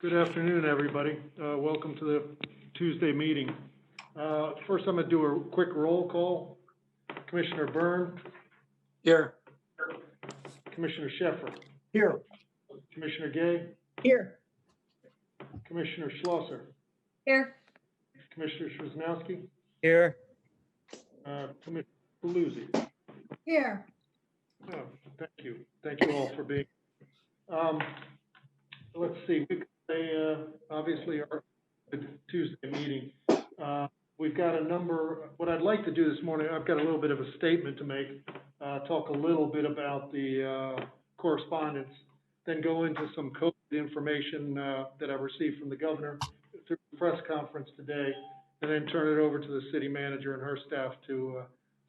Good afternoon, everybody. Welcome to the Tuesday meeting. First, I'm going to do a quick roll call. Commissioner Byrne, Here. Commissioner Sheffer, Here. Commissioner Gay, Here. Commissioner Schlosser, Here. Commissioner Szymanowski, Here. Commissioner Paluzzi. Here. Oh, thank you. Thank you all for being. Let's see. Obviously our Tuesday meeting. We've got a number. What I'd like to do this morning, I've got a little bit of a statement to make. Talk a little bit about the correspondence, then go into some COVID information that I've received from the governor through the press conference today, and then turn it over to the city manager and her staff to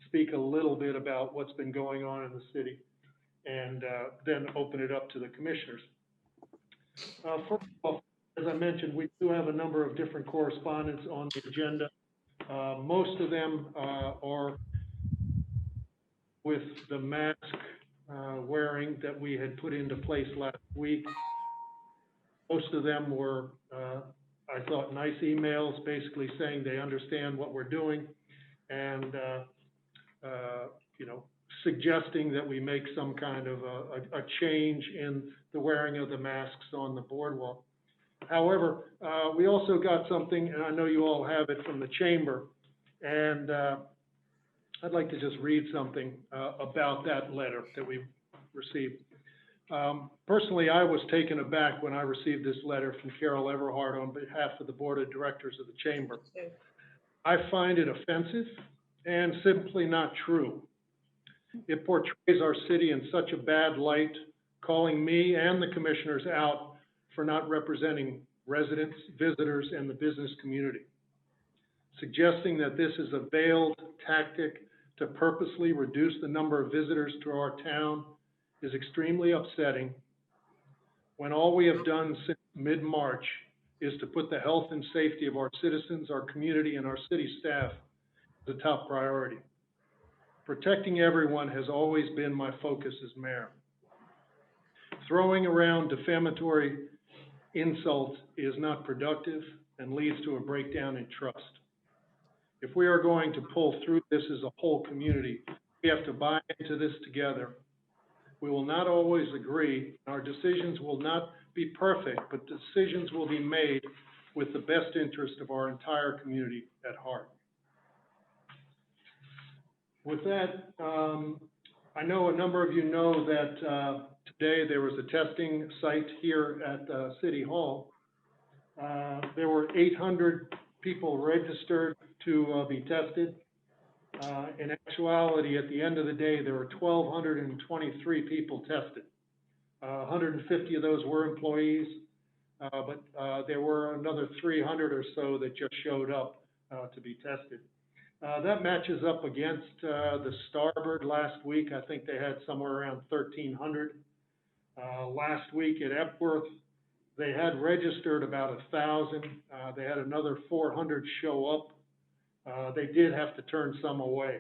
speak a little bit about what's been going on in the city, and then open it up to the commissioners. First of all, as I mentioned, we do have a number of different correspondence on the agenda. Most of them are with the mask wearing that we had put into place last week. Most of them were, I thought, nice emails, basically saying they understand what we're doing and, suggesting that we make some kind of a change in the wearing of the masks on the boardwalk. However, we also got something, and I know you all have it from the chamber, and I'd like to just read something about that letter that we received. Personally, I was taken aback when I received this letter from Carol Everhart on behalf of the Board of Directors of the Chamber. I find it offensive and simply not true. It portrays our city in such a bad light, calling me and the commissioners out for not representing residents, visitors, and the business community. Suggesting that this is a veiled tactic to purposely reduce the number of visitors to our town is extremely upsetting, when all we have done since mid-March is to put the health and safety of our citizens, our community, and our city staff as a top priority. Protecting everyone has always been my focus as mayor. Throwing around defamatory insults is not productive and leads to a breakdown in trust. If we are going to pull through this as a whole community, we have to buy into this together. We will not always agree. Our decisions will not be perfect, but decisions will be made with the best interest of our entire community at heart. With that, I know a number of you know that today there was a testing site here at City Hall. There were 800 people registered to be tested. In actuality, at the end of the day, there were 1,223 people tested. 150 of those were employees, but there were another 300 or so that just showed up to be tested. That matches up against the Starboard last week. I think they had somewhere around 1,300. Last week at Epworth, they had registered about 1,000. They had another 400 show up. They did have to turn some away.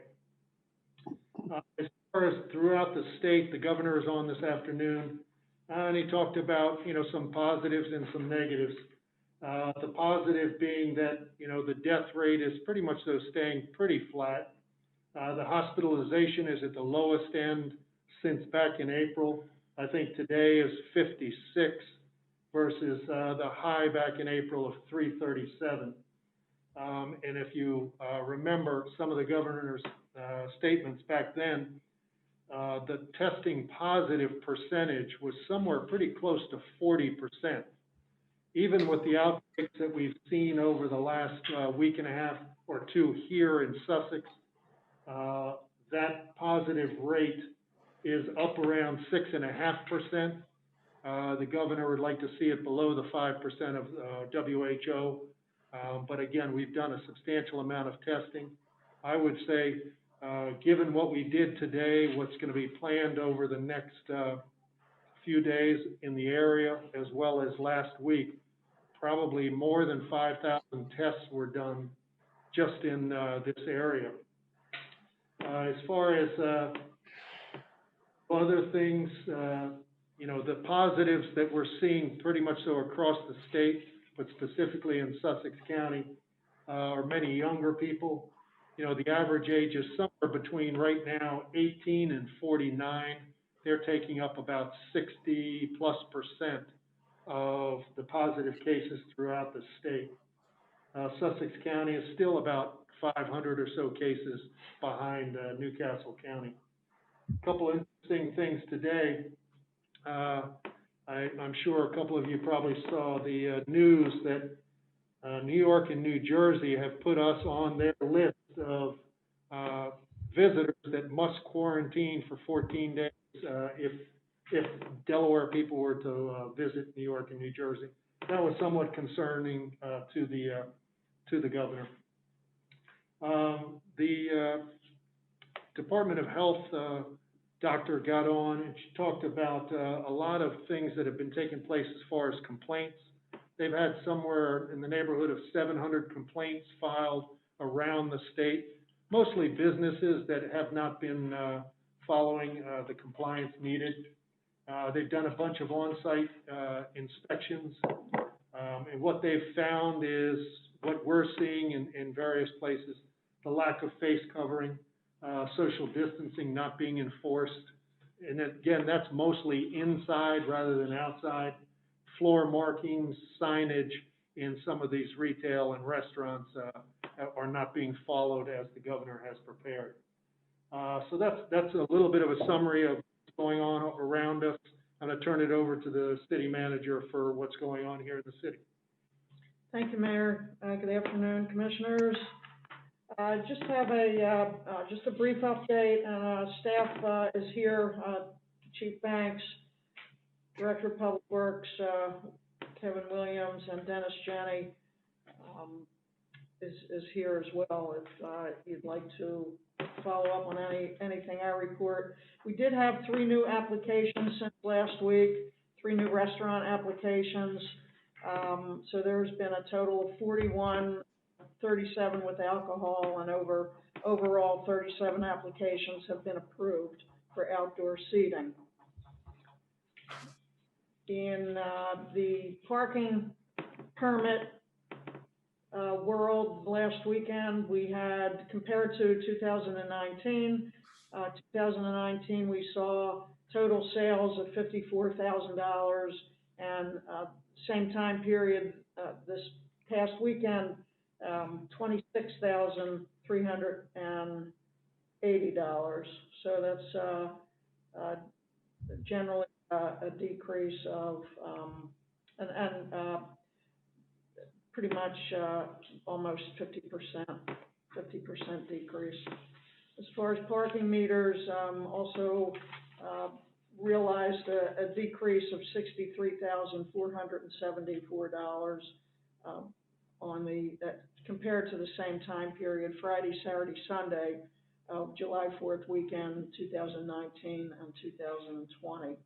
As far as throughout the state, the governor is on this afternoon, and he talked about, some positives and some negatives. The positive being that, the death rate is pretty much staying pretty flat. The hospitalization is at the lowest end since back in April. I think today is 56 versus the high back in April of 337. And if you remember some of the governor's statements back then, the testing positive percentage was somewhere pretty close to 40%. Even with the outbreaks that we've seen over the last week and a half or two here in Sussex, that positive rate is up around 6.5%. The governor would like to see it below the 5% of WHO. But again, we've done a substantial amount of testing. I would say, given what we did today, what's going to be planned over the next few days in the area, as well as last week, probably more than 5,000 tests were done just in this area. As far as other things, you know, the positives that we're seeing pretty much so across the state, but specifically in Sussex County, are many younger people. You know, the average age is somewhere between right now 18 and 49. They're taking up about 60+% of the positive cases throughout the state. Sussex County is still about 500 or so cases behind Newcastle County. A couple interesting things today. I'm sure a couple of you probably saw the news that New York and New Jersey have put us on their list of visitors that must quarantine for 14 days if Delaware people were to visit New York and New Jersey. That was somewhat concerning to the governor. The Department of Health doctor got on and she talked about a lot of things that have been taking place as far as complaints. They've had somewhere in the neighborhood of 700 complaints filed around the state, mostly businesses that have not been following the compliance needed. They've done a bunch of on-site inspections, and what they've found is what we're seeing in various places, the lack of face covering, social distancing not being enforced. And again, that's mostly inside rather than outside. Floor markings, signage in some of these retail and restaurants are not being followed as the governor has prepared. So that's a little bit of a summary of what's going on around us. I'm going to turn it over to the city manager for what's going on here in the city. Thank you, Mayor. Good afternoon, Commissioners. Just have just a brief update, and staff is here. Chief Banks, Director of Public Works, Kevin Williams, and Dennis Jenny is here as well if you'd like to follow up on anything I report. We did have 3 new applications since last week, 3 new restaurant applications. So there's been a total of 41, 37 with alcohol, and overall 37 applications have been approved for outdoor seating. In the parking permit world, last weekend we had, compared to 2019, 2019 we saw total sales of $54,000, and same time period this past weekend, $26,380. So that's generally a decrease of pretty much almost 50% decrease. As far as parking meters, also realized a decrease of $63,474 on compared to the same time period, Friday, Saturday, Sunday of July 4th weekend, 2019 and 2020.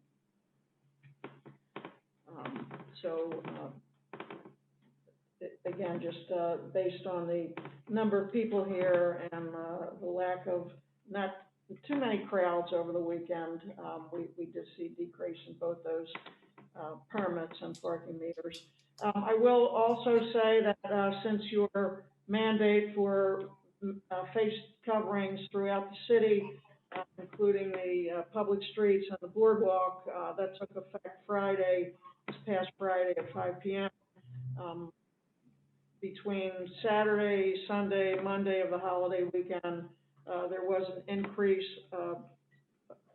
Again, just based on the number of people here and the lack of not too many crowds over the weekend, we did see a decrease in both those permits and parking meters. I will also say that since your mandate for face coverings throughout the city, including the public streets and the boardwalk, that took effect this past Friday at 5 p.m. Between Saturday, Sunday, Monday of the holiday weekend, there was an increase of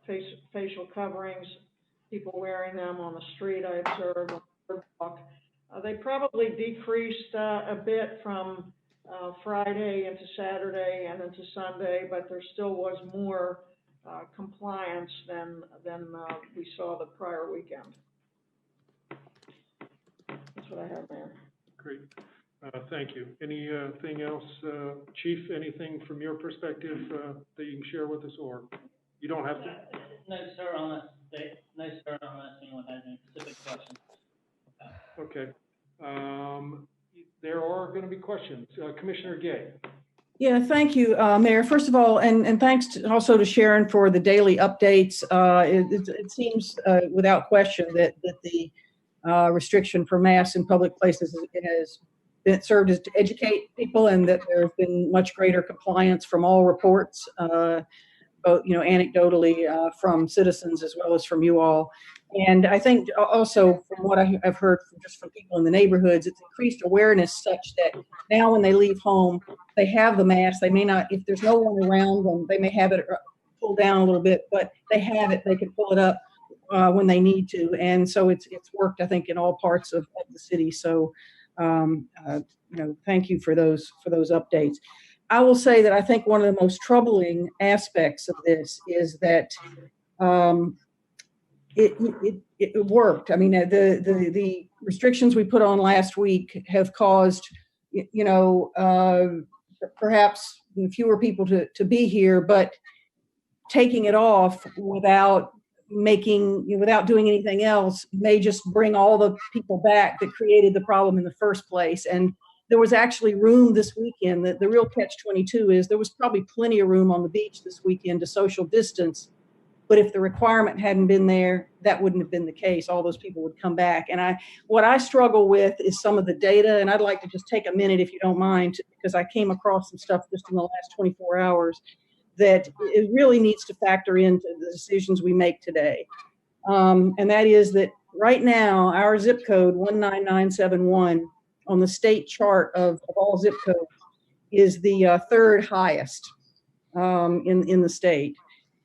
facial coverings, people wearing them on the street, I observed, on the boardwalk. They probably decreased a bit from Friday into Saturday and into Sunday, but there still was more compliance than we saw the prior weekend. That's what I have, Mayor. Great. Thank you. Anything else, Chief? Anything from your perspective that you can share with us, or you don't have to? No, sir. Unless anyone has any specific questions. Okay. There are going to be questions. Commissioner Gay. Yeah, thank you, Mayor. First of all, and thanks also to Sharon for the daily updates. It seems without question that the restriction for masks in public places has been served as to educate people, and that there has been much greater compliance from all reports, both anecdotally from citizens as well as from you all. And I think also from what I've heard from people in the neighborhoods, it's increased awareness such that now when they leave home, they have the mask. They may not, if there's no one around them, they may have it pulled down a little bit, but they have it. They can pull it up when they need to, and so it's worked, I think, in all parts of the city. So, thank you for those updates. I will say that I think one of the most troubling aspects of this is that it worked. I mean, the restrictions we put on last week have caused, perhaps fewer people to be here, but taking it off without doing anything else may just bring all the people back that created the problem in the first place. And there was actually room this weekend. The real catch-22 is there was probably plenty of room on the beach this weekend to social distance. But if the requirement hadn't been there, that wouldn't have been the case. All those people would come back. And what I struggle with is some of the data, and I'd like to just take a minute, if you don't mind, because I came across some stuff just in the last 24 hours that it really needs to factor into the decisions we make today. And that is that right now, our zip code 19971 on the state chart of all zip codes is the third highest in the state.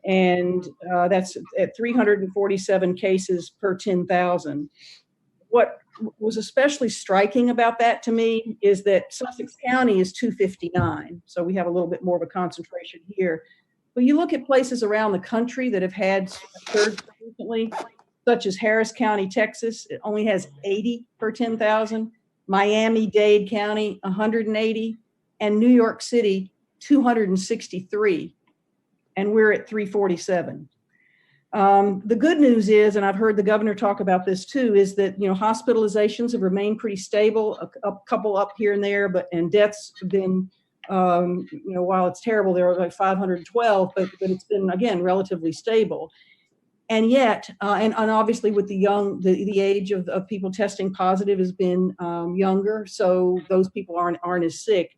And that's at 347 cases per 10,000. What was especially striking about that to me is that Sussex County is 259. So we have a little bit more of a concentration here. But you look at places around the country that have had a surge recently, such as Harris County, Texas, it only has 80 per 10,000. Miami-Dade County, 180. And New York City, 263. And we're at 347. The good news is, and I've heard the governor talk about this too, is that hospitalizations have remained pretty stable, a couple up here and there, and deaths have been, while it's terrible, there are like 512, but it's been again relatively stable. And yet, and obviously with the age of people testing positive has been younger, so those people aren't as sick.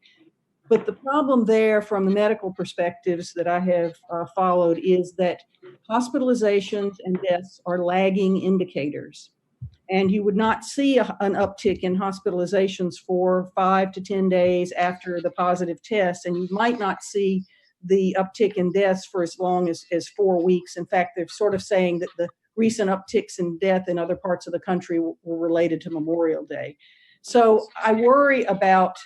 But the problem there from the medical perspectives that I have followed is that hospitalizations and deaths are lagging indicators. And you would not see an uptick in hospitalizations for 5 to 10 days after the positive test. And you might not see the uptick in deaths for as long as 4 weeks. In fact, they're sort of saying that the recent upticks in death in other parts of the country were related to Memorial Day. So I worry about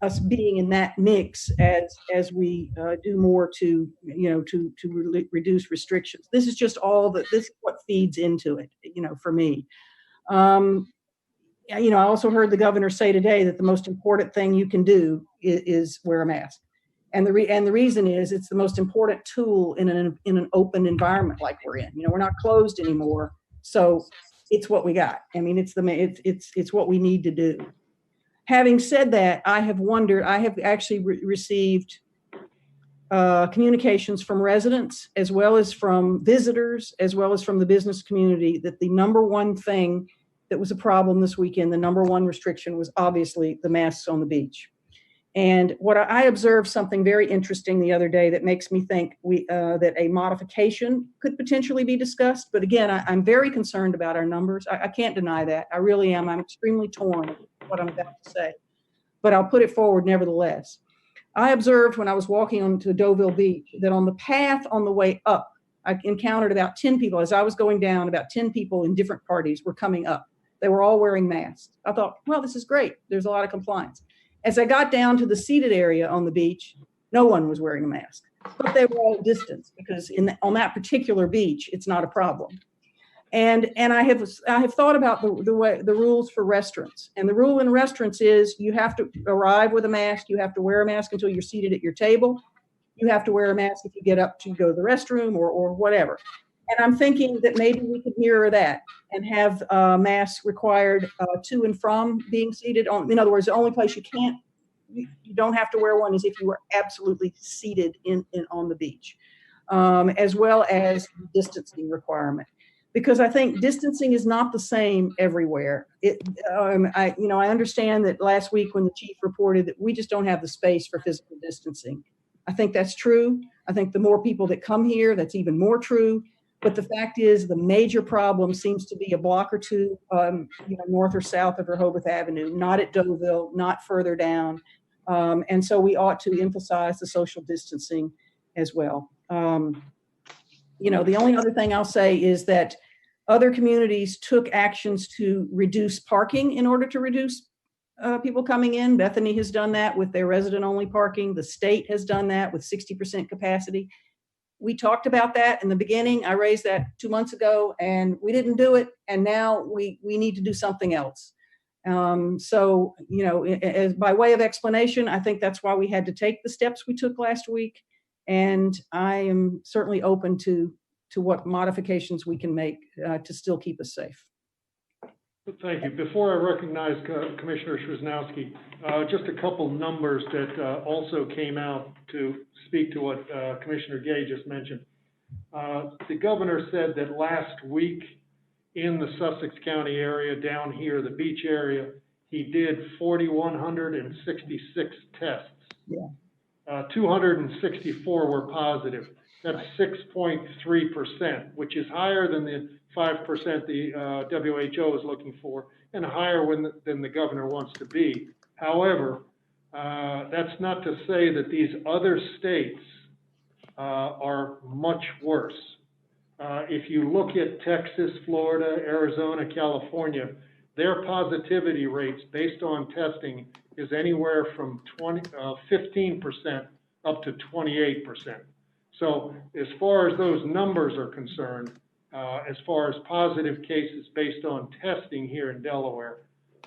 us being in that mix as we do more to reduce restrictions. This is just this is what feeds into it, for me. I also heard the governor say today that the most important thing you can do is wear a mask. And the reason is it's the most important tool in an open environment like we're in. We're not closed anymore, so it's what we got. I mean, it's what we need to do. Having said that, I have actually received communications from residents as well as from visitors, as well as from the business community, that the number one thing that was a problem this weekend, the number one restriction, was obviously the masks on the beach. And what I observed something very interesting the other day that makes me think that a modification could potentially be discussed. But again, I'm very concerned about our numbers. I can't deny that. I really am. I'm extremely torn with what I'm about to say, but I'll put it forward nevertheless. I observed when I was walking onto Deauville Beach that on the path on the way up, I encountered about 10 people. As I was going down, about 10 people in different parties were coming up. They were all wearing masks. I thought, well, this is great. There's a lot of compliance. As I got down to the seated area on the beach, no one was wearing a mask, but they were all at distance because on that particular beach, it's not a problem. And I have thought about the rules for restaurants. And the rule in restaurants is you have to arrive with a mask. You have to wear a mask until you're seated at your table. You have to wear a mask if you get up to go to the restroom or whatever. And I'm thinking that maybe we could mirror that and have masks required to and from being seated. In other words, the only place you can't you don't have to wear one as if you were absolutely seated on the beach, as well as distancing requirement. Because I think distancing is not the same everywhere. I understand that last week when the chief reported that we just don't have the space for physical distancing. I think that's true. I think the more people that come here, that's even more true. But the fact is, the major problem seems to be a block or two, north or south of Rehoboth Avenue, not at Deauville, not further down. And so we ought to emphasize the social distancing as well. The only other thing I'll say is that other communities took actions to reduce parking in order to reduce people coming in. Bethany has done that with their resident-only parking. The state has done that with 60% capacity. We talked about that in the beginning. I raised that 2 months ago, and we didn't do it. And now we need to do something else. As by way of explanation, I think that's why we had to take the steps we took last week. And I am certainly open to what modifications we can make to still keep us safe. Thank you. Before I recognize Commissioner Szymanowski, just a couple numbers that also came out to speak to what Commissioner Gay just mentioned. The governor said that last week in the Sussex County area, down here, the beach area, he did 4,166 tests. Yeah. 264 were positive. That's 6.3%, which is higher than the 5% the WHO is looking for, and higher than the governor wants to be. However, that's not to say that these other states are much worse. If you look at Texas, Florida, Arizona, California, their positivity rates based on testing is anywhere from 15% up to 28%. So as far as those numbers are concerned, as far as positive cases based on testing here in Delaware,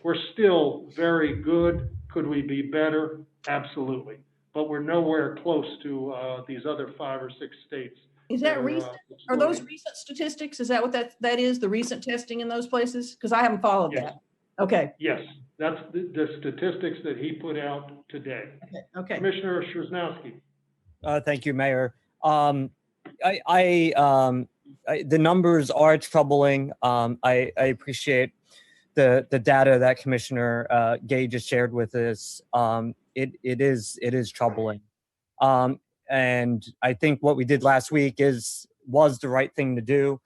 we're still very good. Could we be better? Absolutely. But we're nowhere close to these other 5 or 6 states. Is that recent? Are those recent statistics? Is that what that is, the recent testing in those places? Because I haven't followed Yes. that. Okay. Yes, that's the statistics that he put out today. Okay. Commissioner Szymanowski. Thank you, Mayor. The numbers are troubling. I appreciate the data that Commissioner Gay just shared with us. It is troubling. And I think what we did last week was the right thing to do.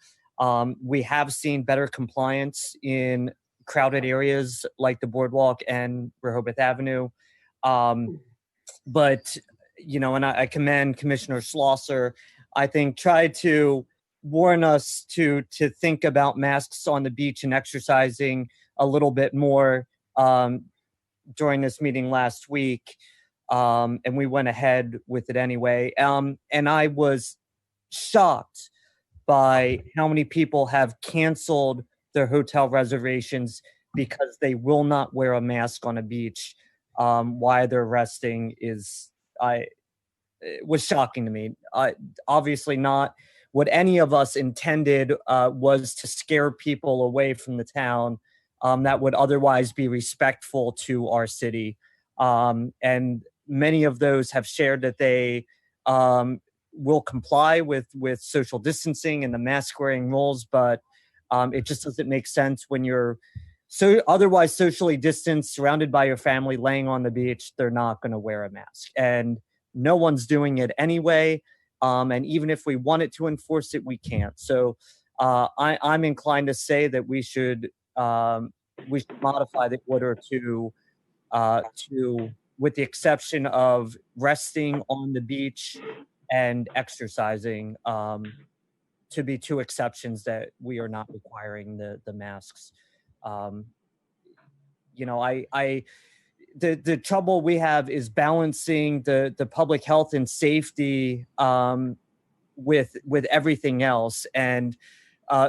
We have seen better compliance in crowded areas like the Boardwalk and Rehoboth Avenue. But, and I commend Commissioner Schlosser, I think, tried to warn us to think about masks on the beach and exercising a little bit more during this meeting last week. And we went ahead with it anyway. And I was shocked by how many people have canceled their hotel reservations because they will not wear a mask on a beach while they're resting. It was shocking to me. Obviously not what any of us intended was to scare people away from the town that would otherwise be respectful to our city. And many of those have shared that they will comply with social distancing and the mask wearing rules, but it just doesn't make sense when you're so otherwise socially distanced, surrounded by your family, laying on the beach. They're not going to wear a mask, and no one's doing it anyway. And even if we wanted to enforce it, we can't. So I'm inclined to say that we should modify the order to, with the exception of resting on the beach and exercising, to be 2 exceptions that we are not requiring the masks. The trouble we have is balancing the public health and safety with everything else. And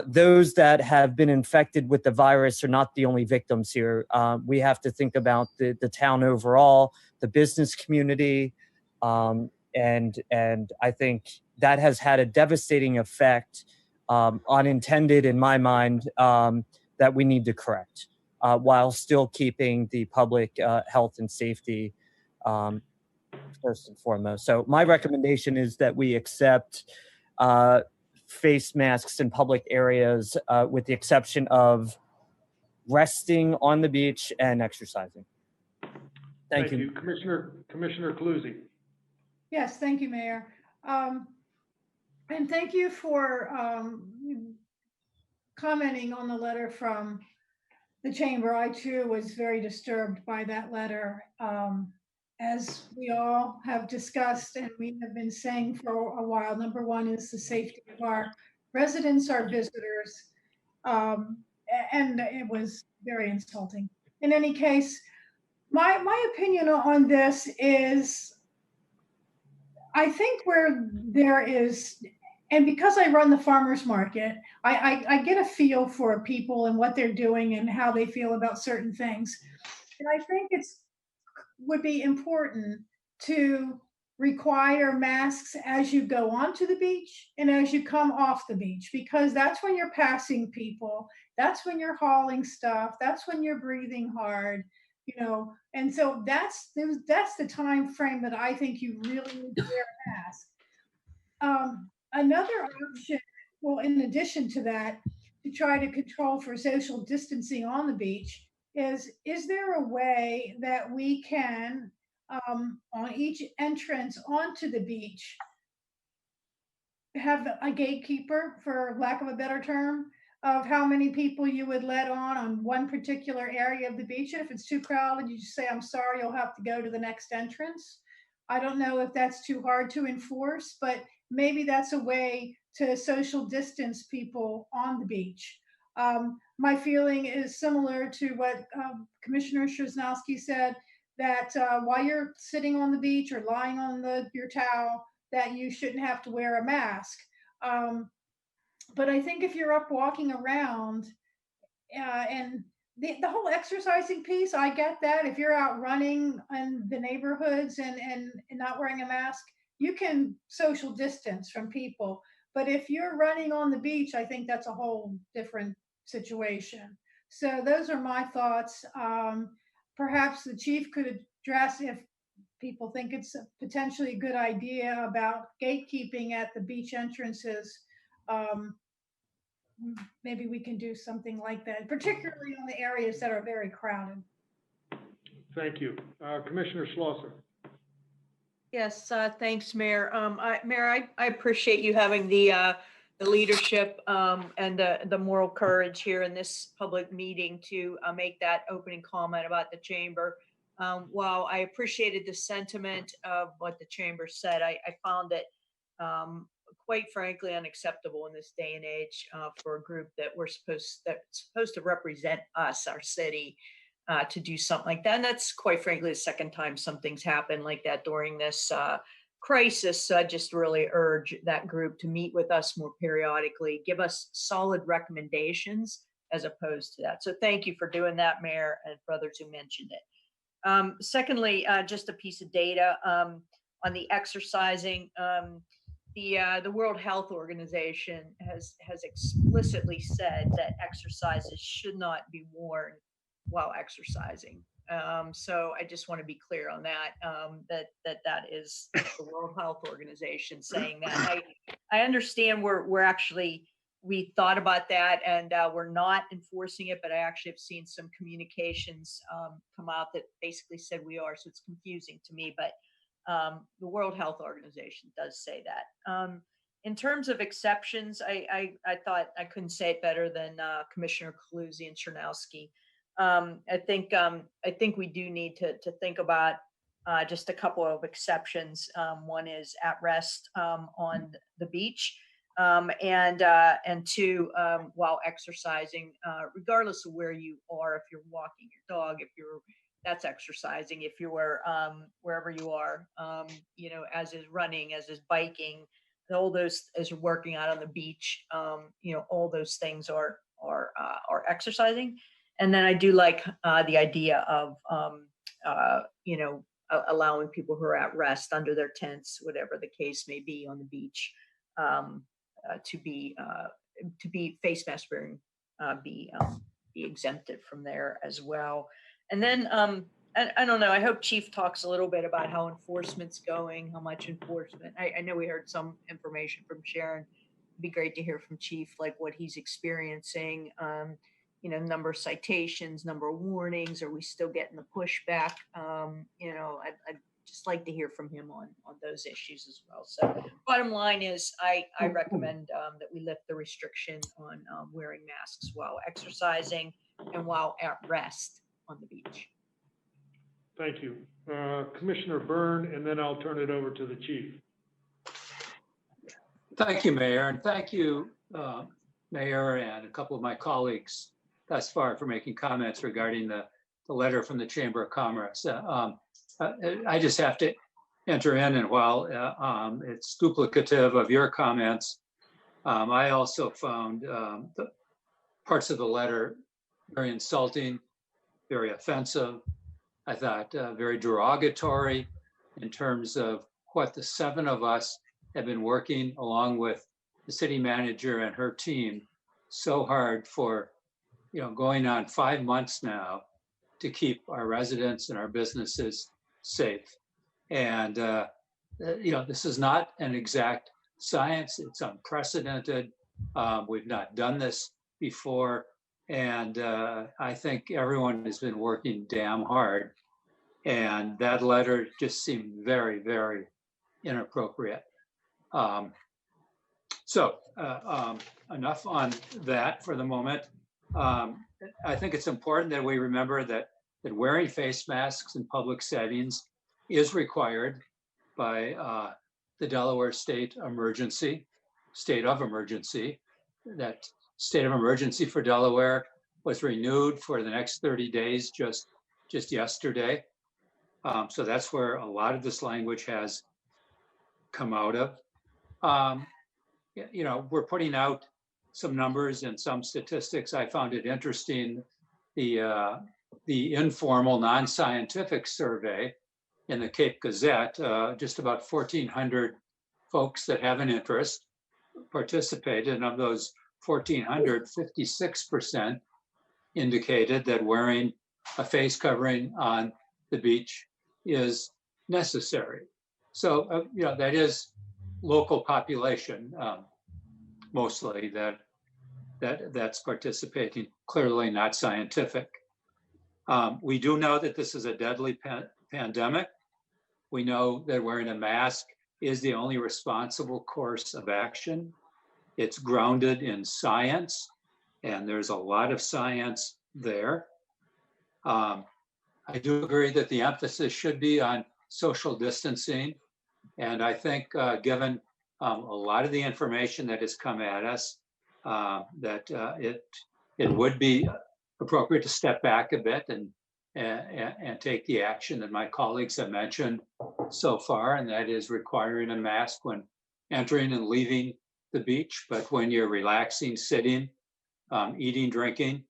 those that have been infected with the virus are not the only victims here. We have to think about the town overall, the business community, and I think that has had a devastating effect, unintended in my mind, that we need to correct, while still keeping the public health and safety first and foremost. So my recommendation is that we accept face masks in public areas with the exception of resting on the beach and exercising. Thank you. Commissioner Cluzzi. Yes, thank you, Mayor. And thank you for commenting on the letter from the chamber. I too was very disturbed by that letter. As we all have discussed and we have been saying for a while, number one is the safety of our residents, our visitors. And it was very insulting. In any case, my opinion on this is, I think where there is, and because I run the farmers market, I get a feel for people and what they're doing and how they feel about certain things. And I think would be important to require masks as you go onto the beach and as you come off the beach, because that's when you're passing people, that's when you're hauling stuff, that's when you're breathing hard, and so that's the time frame that I think you really need to wear a mask. Another option, well, in addition to that, to try to control for social distancing on the beach is there a way that we can, on each entrance onto the beach, have a gatekeeper, for lack of a better term, of how many people you would let on one particular area of the beach? And if it's too crowded, you just say, I'm sorry, you'll have to go to the next entrance. I don't know if that's too hard to enforce, but maybe that's a way to social distance people on the beach. My feeling is similar to what Commissioner Szymanski said, that while you're sitting on the beach or lying on your towel, that you shouldn't have to wear a mask. But I think if you're up walking around, and the whole exercising piece, I get that. If you're out running in the neighborhoods and not wearing a mask, you can social distance from people. But if you're running on the beach, I think that's a whole different situation. So those are my thoughts. Perhaps the chief could address if people think it's potentially a good idea about gatekeeping at the beach entrances. Maybe we can do something like that, particularly on the areas that are very crowded. Thank you. Commissioner Schlosser. Yes, thanks, Mayor. Mayor, I appreciate you having the leadership and the moral courage here in this public meeting to make that opening comment about the chamber. While I appreciated the sentiment of what the chamber said, I found it quite frankly unacceptable in this day and age for a group that's supposed to represent us, our city, to do something like that. And that's quite frankly the second time something's happened like that during this crisis. So I just really urge that group to meet with us more periodically, give us solid recommendations as opposed to that. So thank you for doing that, Mayor, and for others who mentioned it. Secondly, just a piece of data on the exercising. The World Health Organization has explicitly said that exercises should not be worn while exercising. So I just want to be clear on that, that is the World Health Organization saying that. I understand we thought about that and we're not enforcing it, but I actually have seen some communications come out that basically said we are, so it's confusing to me, but the World Health Organization does say that. In terms of exceptions, I thought I couldn't say it better than Commissioner Cluzzi and Szymanski. I think we do need to think about just a couple of exceptions. One is at rest on the beach, and two, while exercising, regardless of where you are. If you're walking your dog, that's exercising. If you were wherever you are, as is running, as is biking, all those, as you're working out on the beach, all those things are exercising. And then I do like the idea of allowing people who are at rest under their tents, whatever the case may be, on the beach, to be face mask wearing, be exempted from there as well. And then I don't know. I hope Chief talks a little bit about how enforcement's going, how much enforcement. I know we heard some information from Sharon. It'd be great to hear from Chief, like what he's experiencing. Number of citations, number of warnings. Are we still getting the pushback? I'd just like to hear from him on those issues as well. So bottom line is I recommend that we lift the restriction on wearing masks while exercising and while at rest on the beach. Thank you. Commissioner Byrne, and then I'll turn it over to the chief. Thank you, Mayor, and thank you, Mayor, and a couple of my colleagues thus far for making comments regarding the letter from the Chamber of Commerce. I just have to enter in, and while it's duplicative of your comments, I also found the parts of the letter very insulting, very offensive. I thought very derogatory in terms of what the 7 of us have been working along with the city manager and her team so hard for, going on 5 months now to keep our residents and our businesses safe. And, this is not an exact science. It's unprecedented. We've not done this before. And I think everyone has been working damn hard. And that letter just seemed very, very inappropriate. Enough on that for the moment. I think it's important that we remember that wearing face masks in public settings is required by the Delaware state of emergency. That state of emergency for Delaware was renewed for the next 30 days just yesterday. So that's where a lot of this language has come out of. We're putting out some numbers and some statistics. I found it interesting, the informal, non-scientific survey in the Cape Gazette, just about 1,400 folks that have an interest participated, and of those 1,400, 56% indicated that wearing a face covering on the beach is necessary. So, that is local population, mostly that's participating, clearly not scientific. We do know that this is a deadly pandemic. We know that wearing a mask is the only responsible course of action. It's grounded in science, and there's a lot of science there. I do agree that the emphasis should be on social distancing. And I think given a lot of the information that has come at us, that it would be appropriate to step back a bit and take the action that my colleagues have mentioned so far, and that is requiring a mask when entering and leaving the beach. But when you're relaxing, sitting, eating, drinking,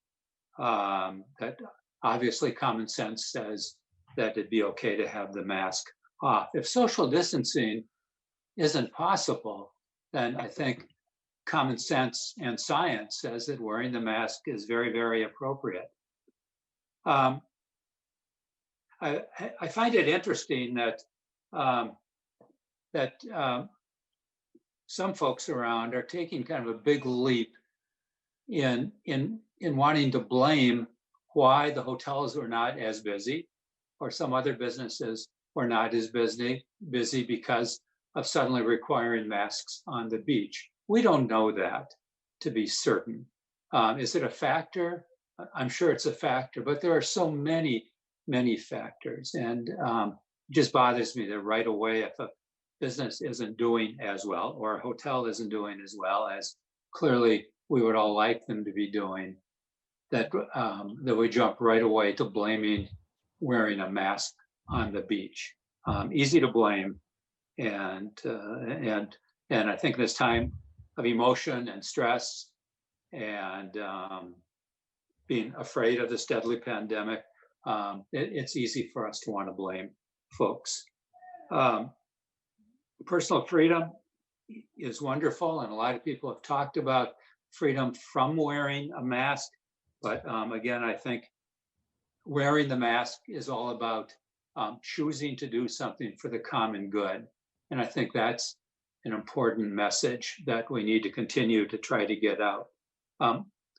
that obviously common sense says that it'd be okay to have the mask off. If social distancing isn't possible, then I think common sense and science says that wearing the mask is very, very appropriate. I find it interesting that some folks around are taking kind of a big leap in wanting to blame why the hotels were not as busy or some other businesses were not as busy because of suddenly requiring masks on the beach. We don't know that to be certain. Is it a factor? I'm sure it's a factor, but there are so many, many factors. And it just bothers me that right away, if a business isn't doing as well or a hotel isn't doing as well as clearly we would all like them to be doing, that we jump right away to blaming wearing a mask on the beach. Easy to blame, and I think this time of emotion and stress and being afraid of this deadly pandemic, it's easy for us to want to blame folks. Personal freedom is wonderful, and a lot of people have talked about freedom from wearing a mask. But again, I think wearing the mask is all about choosing to do something for the common good. And I think that's an important message that we need to continue to try to get out.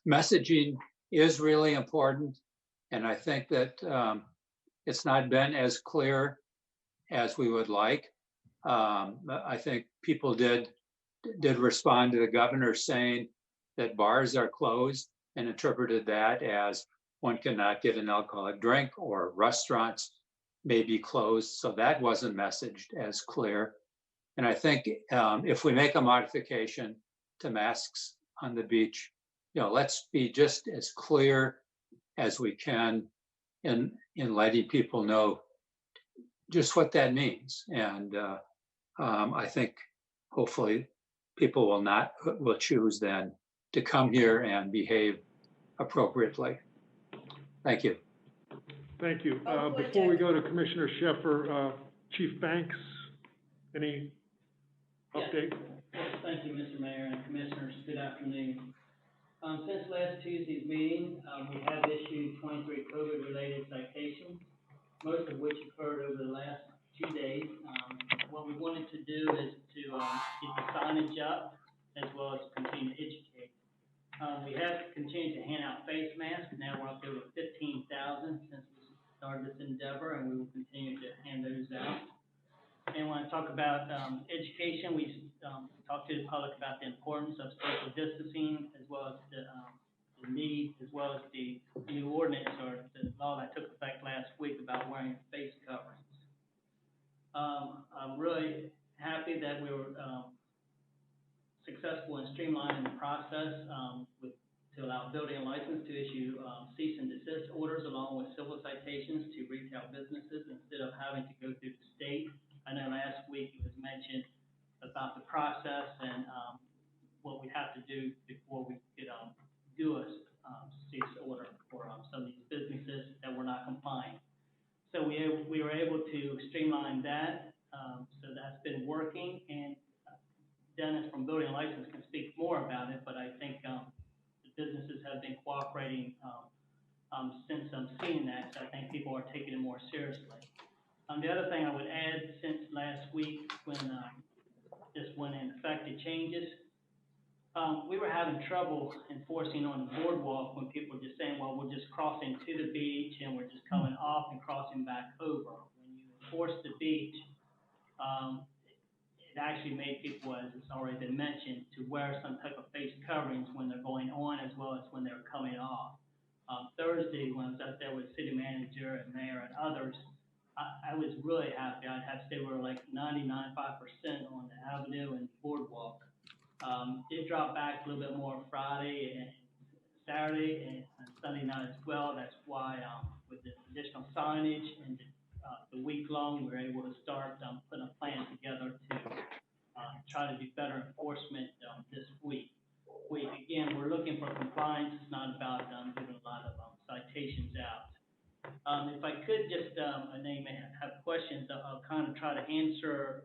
Messaging is really important. And I think that it's not been as clear as we would like. I think people did respond to the governor saying that bars are closed and interpreted that as one cannot get an alcoholic drink, or restaurants may be closed. So that wasn't messaged as clear. And I think if we make a modification to masks on the beach, let's be just as clear as we can in letting people know just what that means. And I think hopefully people will choose then to come here and behave appropriately. Thank you. Thank you. Oh, go ahead, Before we Jack. go to Commissioner Sheffer, Chief Banks, any Yes. update? Well, thank you, Mr. Mayor and Commissioners. Good afternoon. Since last Tuesday's meeting, we have issued 23 COVID-related citations, most of which occurred over the last 2 days. What we wanted to do is to get the signage up, as well as continue to educate. We have continued to hand out face masks. Now we're up to over 15,000 since we started this endeavor, and we will continue to hand those out. And when I talk about education, we talk to the public about the importance of social distancing, as well as the need, as well as the new ordinance or the law that took effect last week about wearing face coverings. I'm really happy that we were successful in streamlining the process to allow building and license to issue cease and desist orders along with civil citations to retail businesses instead of having to go through the state. I know last week it was mentioned about the process and what we have to do before we could do a cease order for some of these businesses that were not complying. So we were able to streamline that. So that's been working, and Dennis from Building and License can speak more about it, but I think the businesses have been cooperating since I'm seeing that, so I think people are taking it more seriously. The other thing I would add, since last week when this went in effect, the changes, we were having trouble enforcing on the boardwalk when people were just saying, well, we're just crossing to the beach and we're just coming off and crossing back over. When you enforce the beach, it actually made people, as it's already been mentioned, to wear some type of face coverings when they're going on as well as when they're coming off. Thursday, when I was out there with city manager and mayor and others, I was really happy. I'd have to say we're like 99.5% on the avenue and boardwalk. It dropped back a little bit more Friday and Saturday and Sunday night as well. That's why with the additional signage and the week long, we were able to start putting a plan together to try to do better enforcement this week. Again, we're looking for compliance. It's not about giving a lot of citations out. If I could just, I know you may have questions, I'll kind of try to answer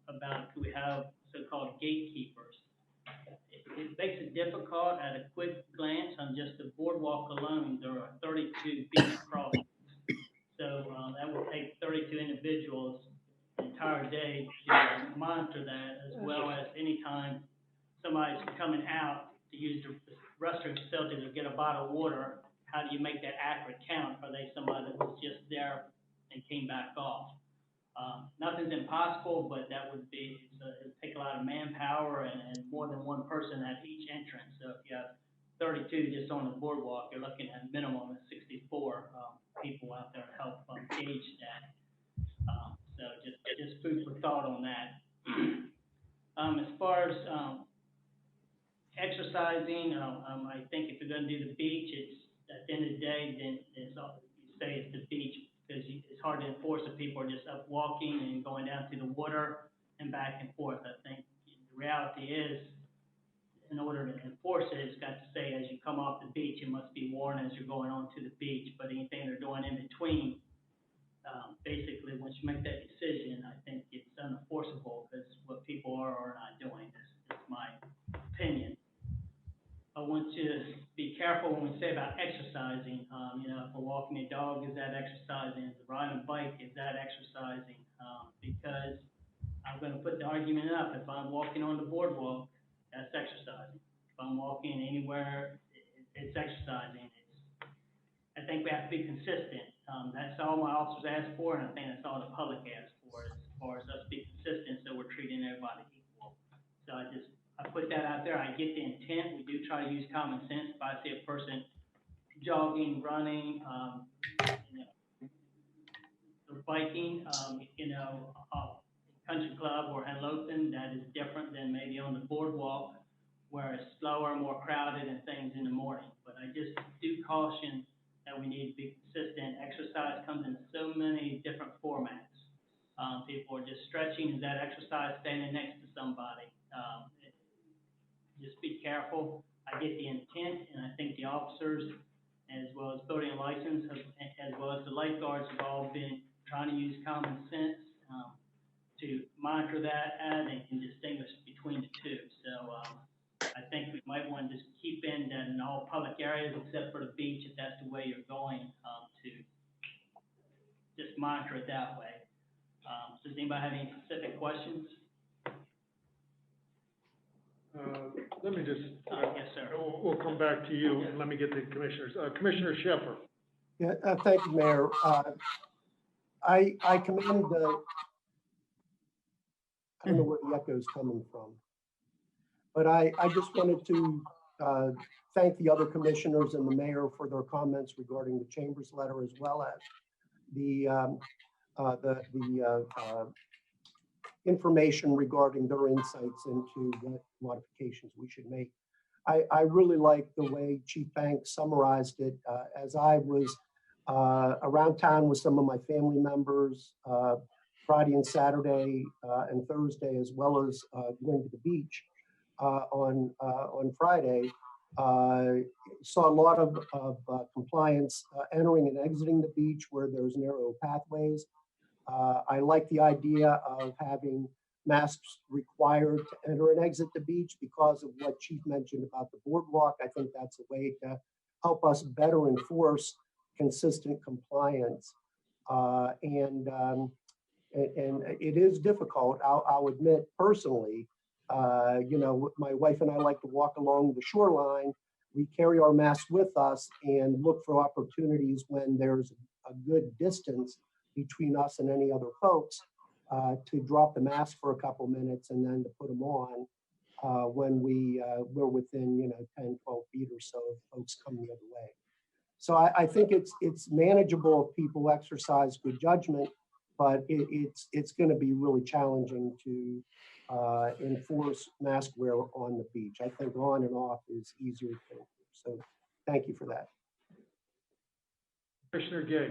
about, could we have so-called gatekeepers? It makes it difficult at a quick glance on just the boardwalk alone. There are 32 beach crossings. So that will take 32 individuals the entire day to monitor that, as well as anytime somebody's coming out to use the restroom facility to get a bottle of water. How do you make that accurate count? Are they somebody that was just there and came back off? Nothing's impossible, but that would be, it would take a lot of manpower and more than one person at each entrance. So if you have 32 just on the boardwalk, you're looking at a minimum of 64 people out there to help gauge that. So just food for thought on that. As far as exercising, I think if you're going to do the beach, it's at the end of the day, then you say it's the beach, because it's hard to enforce if people are just up walking and going down to the water and back and forth. I think the reality is, in order to enforce it, it's got to say as you come off the beach, it must be worn as you're going on to the beach. But anything they're doing in between, basically, once you make that decision, I think it's unenforceable, because what people are or not doing is my opinion. I want you to be careful when we say about exercising. You know, if we're walking a dog, is that exercising? If we're riding a bike, is that exercising? Because I'm going to put the argument up. If I'm walking on the boardwalk, that's exercising. If I'm walking anywhere, it's exercising. I think we have to be consistent. That's all my officers ask for, and I think that's all the public asks for, as far as us being consistent, so we're treating everybody equal. So I put that out there. I get the intent. We do try to use common sense. If I see a person jogging, running, you know, or biking, you know, country club or Henlopen, that is different than maybe on the boardwalk, where it's slower, more crowded and things in the morning. But I just do caution that we need to be consistent. Exercise comes in so many different formats. People are just stretching. Is that exercise standing next to somebody? Just be careful. I get the intent, and I think the officers, as well as building a license, as well as the lifeguards, have all been trying to use common sense to monitor that and distinguish between the two. So I think we might want to just keep in that in all public areas except for the beach, if that's the way you're going, to just monitor it that way. Does anybody have any specific questions? Let me just, Yes, sir. we'll come back to you, and let me get the commissioners. Commissioner Sheffer. Yeah, thank you, Mayor. I commend I don't know where the echo is coming from, but I just wanted to thank the other commissioners and the mayor for their comments regarding the chamber's letter, as well as the information regarding their insights into what modifications we should make. I really like the way Chief Banks summarized it. As I was around town with some of my family members Friday and Saturday and Thursday, as well as going to the beach on Friday, saw a lot of compliance entering and exiting the beach where there's narrow pathways. I like the idea of having masks required to enter and exit the beach because of what Chief mentioned about the boardwalk. I think that's a way to help us better enforce consistent compliance. And it is difficult. I'll admit personally, you know, my wife and I like to walk along the shoreline. We carry our masks with us and look for opportunities when there's a good distance between us and any other folks to drop the mask for a couple minutes and then to put them on when we're within, you know, 10, 12 feet or so of folks coming the other way. So I think it's manageable if people exercise good judgment, but it's going to be really challenging to enforce mask wear on the beach. I think on and off is easier to enforce. So thank you for that. Commissioner Gay.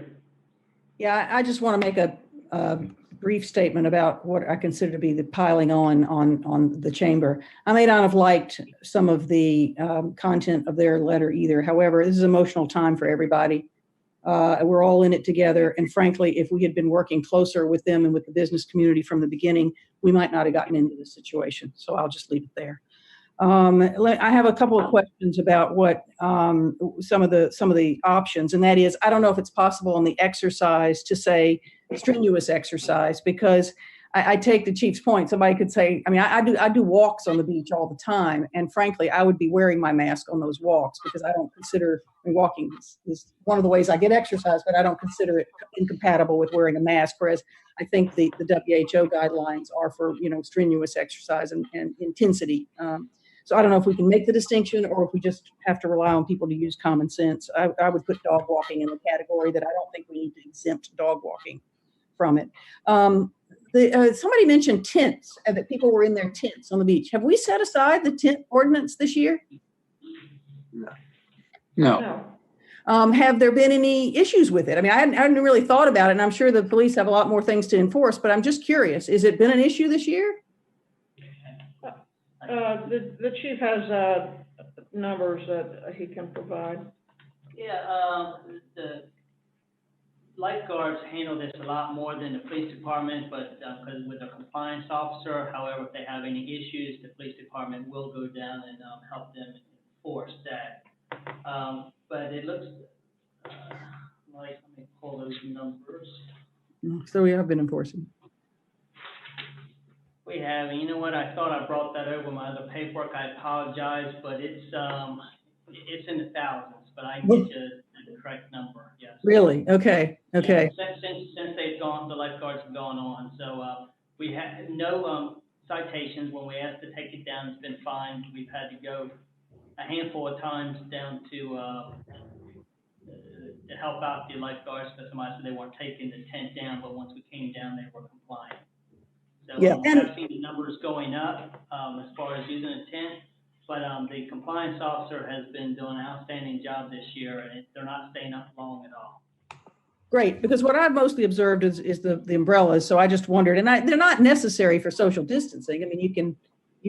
Yeah, I just want to make a brief statement about what I consider to be the piling on the chamber. I may not have liked some of the content of their letter either. However, this is an emotional time for everybody. We're all in it together. And frankly, if we had been working closer with them and with the business community from the beginning, we might not have gotten into this situation. So I'll just leave it there. I have a couple of questions about what some of the options, and that is, I don't know if it's possible on the exercise to say strenuous exercise, because I take the chief's point. Somebody could say, I mean, I do walks on the beach all the time, and frankly, I would be wearing my mask on those walks because I don't consider walking is one of the ways I get exercise, but I don't consider it incompatible with wearing a mask. Whereas I think the WHO guidelines are for, you know, strenuous exercise and intensity. So I don't know if we can make the distinction or if we just have to rely on people to use common sense. I would put dog walking in the category that I don't think we need to exempt dog walking from it. Somebody mentioned tents, that people were in their tents on the beach. Have we set aside the tent ordinance this year? No. Have there been any issues with it? I mean, I hadn't really thought about it, and I'm sure the police have a lot more things to enforce, but I'm just curious. Has it been an issue this year? The chief has numbers that he can provide. Yeah, the lifeguards handle this a lot more than the police department, but because with a compliance officer, however, if they have any issues, the police department will go down and help them enforce that. But it looks like, let me pull those numbers. So we have been enforcing. We have, and you know what, I thought I brought that over my other paperwork, I apologize, but it's in the thousands, but I can get you the correct number, yes. Really? Okay, okay. Yeah, since they've gone, the lifeguards have gone on, so, we had no, citations. When we asked to take it down, it's been fine. We've had to go a handful of times down to help out the lifeguards, because somebody said they weren't taking the tent down, but once we came down, they were compliant. So Yeah, I've seen the numbers going up as far as using a tent, but the compliance officer has been doing an outstanding job this year, and they're not staying up long at all. Great, because what I've mostly observed is the umbrellas. So I just wondered, and they're not necessary for social distancing. I mean, you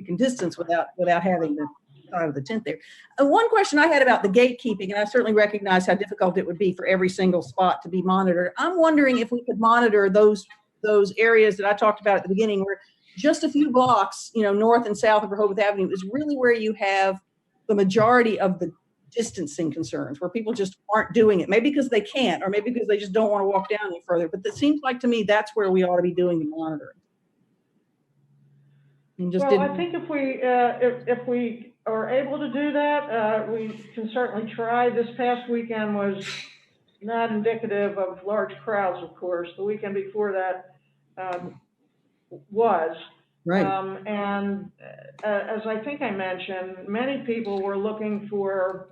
can distance without having the side of the tent there. One question I had about the gatekeeping, and I certainly recognize how difficult it would be for every single spot to be monitored. I'm wondering if we could monitor those areas that I talked about at the beginning, where just a few blocks, north and south of Rehoboth Avenue is really where you have the majority of the distancing concerns, where people just aren't doing it, maybe because they can't, or maybe because they just don't want to walk down any further. But it seems like to me that's where we ought to be doing the monitoring. I think if we are able to do that, we can certainly try. This past weekend was not indicative of large crowds, of course. The weekend before that was. Right. And as I think I mentioned, many people were looking for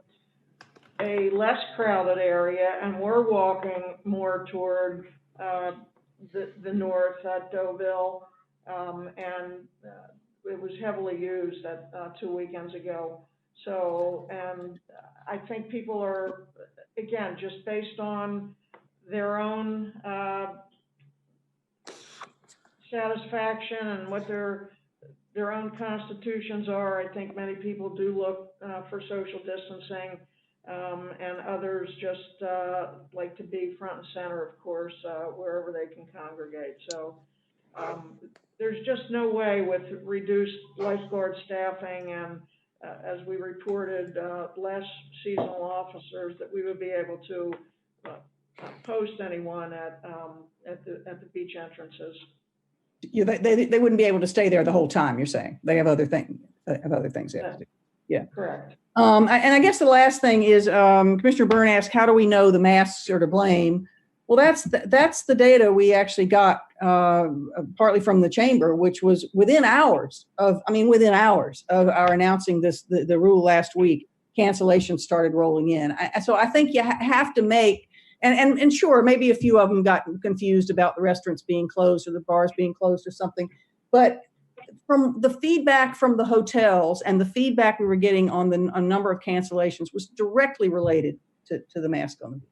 a less crowded area, and we're walking more toward the north at Deauville, and it was heavily used at 2 weekends ago. So, and I think people are, again, just based on their own satisfaction and what their own constitutions are, I think many people do look for social distancing. And others just like to be front and center, of course, wherever they can congregate. So there's just no way with reduced lifeguard staffing and, as we reported, less seasonal officers, that we would be able to post anyone at the beach entrances. Yeah, they wouldn't be able to stay there the whole time. You're saying they have other things. They have to do. Yeah. Correct. And I guess the last thing is, Commissioner Byrne asked, how do we know the masks are to blame? Well, that's the data we actually got partly from the chamber, which was within hours of our announcing the rule last week. Cancellations started rolling in. So I think you have to make, and sure, maybe a few of them got confused about the restaurants being closed or the bars being closed or something, but from the feedback from the hotels and the feedback we were getting on a number of cancellations was directly related to the mask on the beach.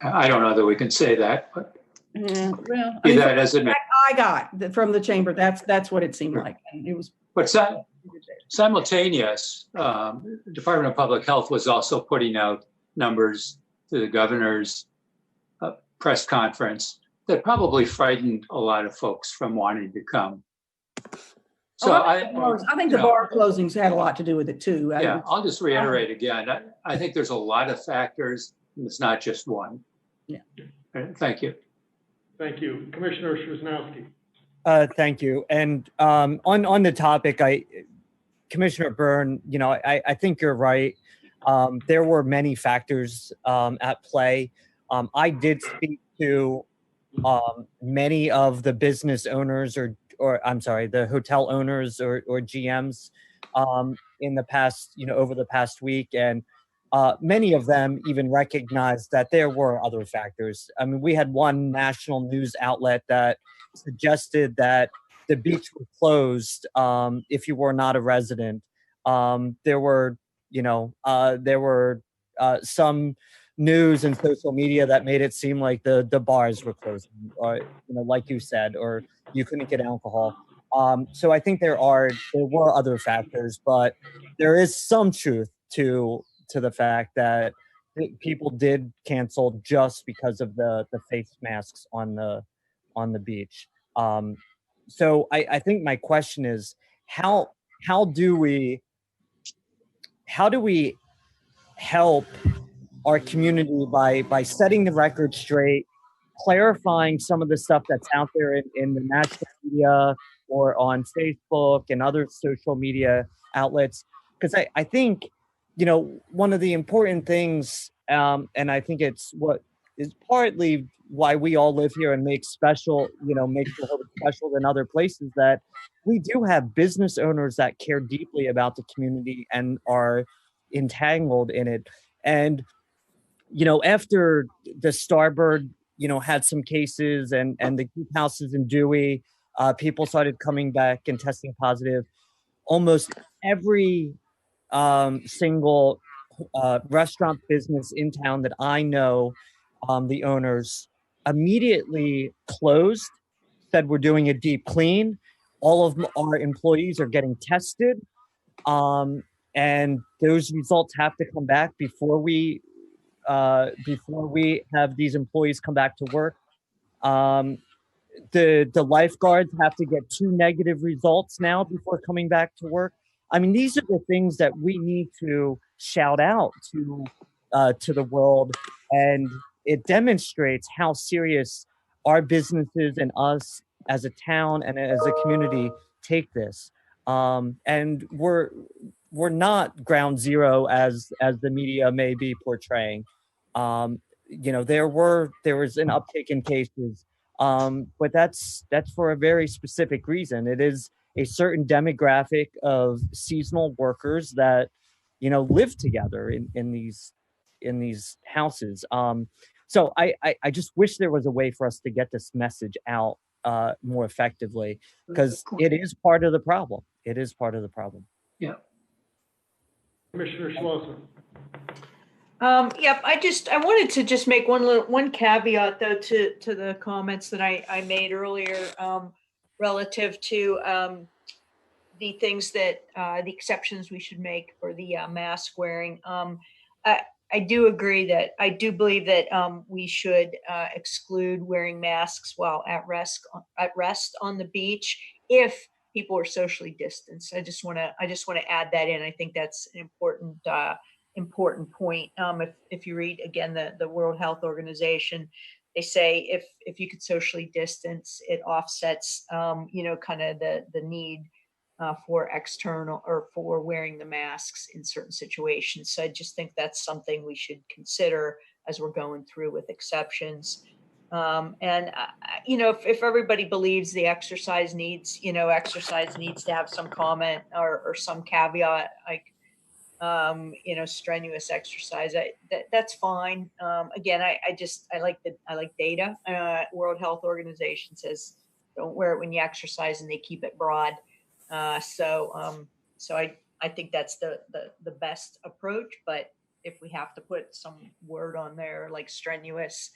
I don't know that we can say that, but yeah, well, that as it may. I got from the chamber. That's what it seemed like. And it was. But simultaneous, Department of Public Health was also putting out numbers to the governor's press conference that probably frightened a lot of folks from wanting to come. So I think the bar closings had a lot to do with it too. Yeah, I'll just reiterate again. I think there's a lot of factors. It's not just one. Yeah. Thank you. Thank you. Commissioner Szymanowski. Thank you. And on the topic, Commissioner Byrne, I think you're right. There were many factors at play. I did speak to many of the business owners or I'm sorry, the hotel owners or GMs in the past, over the past week. And many of them even recognized that there were other factors. I mean, we had one national news outlet that suggested that the beach was closed if you were not a resident. There were some news and social media that made it seem like the bars were closing, or like you said, or you couldn't get alcohol. So I think there were other factors, but there is some truth to the fact that people did cancel just because of the face masks on the beach. So I think my question is, how do we help our community by setting the record straight, clarifying some of the stuff that's out there in the national media or on Facebook and other social media outlets. Because I think, one of the important things, and I think it's what is partly why we all live here and makes Rehoboth special than other places, that we do have business owners that care deeply about the community and are entangled in it. And after the Starbird, had some cases and the group houses in Dewey, people started coming back and testing positive. Almost every single restaurant business in town that I know, the owners immediately closed, said we're doing a deep clean. All of our employees are getting tested. And those results have to come back before we have these employees come back to work. The lifeguards have to get 2 negative results now before coming back to work. I mean, these are the things that we need to shout out to the world, and it demonstrates how serious our businesses and us as a town and as a community take this. And we're not ground zero as the media may be portraying. There was an uptick in cases, but that's for a very specific reason. It is a certain demographic of seasonal workers that live together in these houses. So I just wish there was a way for us to get this message out more effectively, because it is part of the problem. It is part of the problem. Yeah. Commissioner Schlosser. Yep, I wanted to just make one caveat though to the comments that I made earlier, relative to the things that the exceptions we should make for the mask wearing. I do agree that I do believe that we should exclude wearing masks while at rest on the beach if people are socially distanced. I just want to add that in. I think that's an important point. If you read again the World Health Organization, they say if you could socially distance, it offsets kind of the need for external or for wearing the masks in certain situations. So I just think that's something we should consider as we're going through with exceptions. If everybody believes the exercise needs to have some comment or some caveat, like, strenuous exercise, that's fine. Again, I like data. World Health Organization says don't wear it when you exercise, and they keep it broad. So I think that's the best approach. But if we have to put some word on there like strenuous,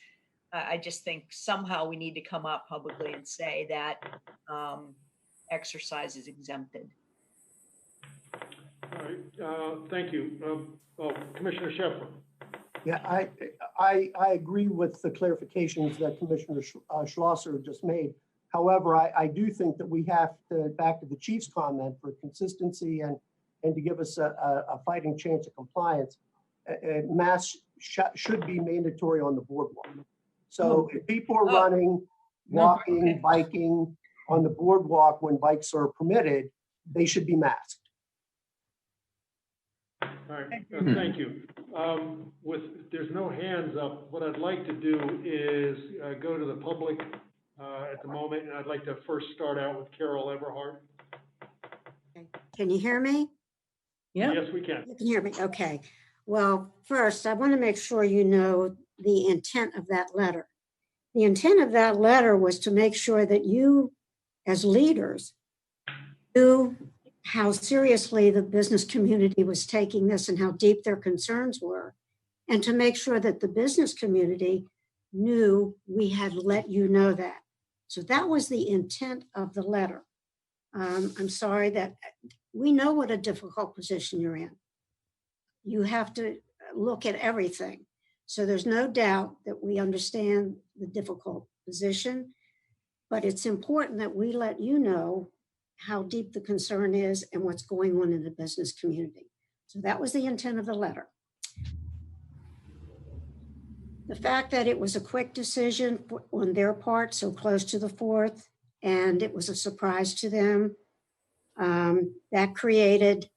I just think somehow we need to come up publicly and say that exercise is exempted. All right, thank you. Commissioner Sheffer. Yeah, I agree with the clarifications that Commissioner Schlosser just made. However, I do think that we have to, back to the chief's comment, for consistency and to give us a fighting chance of compliance, masks should be mandatory on the boardwalk. So if people are running, walking, biking on the boardwalk when bikes are permitted, they should be masked. All right, thank you. There's no hands up, what I'd like to do is go to the public at the moment, and I'd like to first start out with Carol Everhart. Can you hear me? Yeah. Yes, we can. You can hear me, okay. Well, first, I want to make sure you know the intent of that letter. The intent of that letter was to make sure that you, as leaders, knew how seriously the business community was taking this and how deep their concerns were, and to make sure that the business community knew we had let you know that. So that was the intent of the letter. I'm sorry that we know what a difficult position you're in. You have to look at everything. So there's no doubt that we understand the difficult position, but it's important that we let you know how deep the concern is and what's going on in the business community. So that was the intent of the letter. The fact that it was a quick decision on their part, so close to the 4th, and it was a surprise to them, that created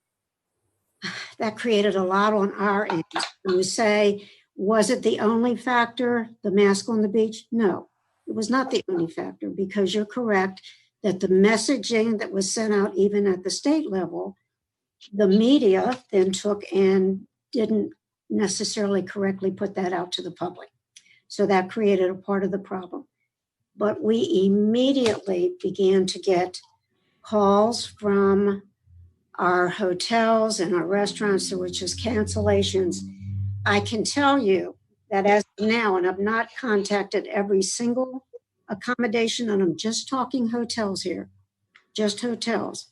a lot on our end. You say, was it the only factor, the mask on the beach? No, it was not the only factor, because you're correct that the messaging that was sent out, even at the state level, the media then took and didn't necessarily correctly put that out to the public. So that created a part of the problem. But we immediately began to get calls from our hotels and our restaurants, which is cancellations. I can tell you that as of now, and I've not contacted every single accommodation, and I'm just talking hotels here, just hotels,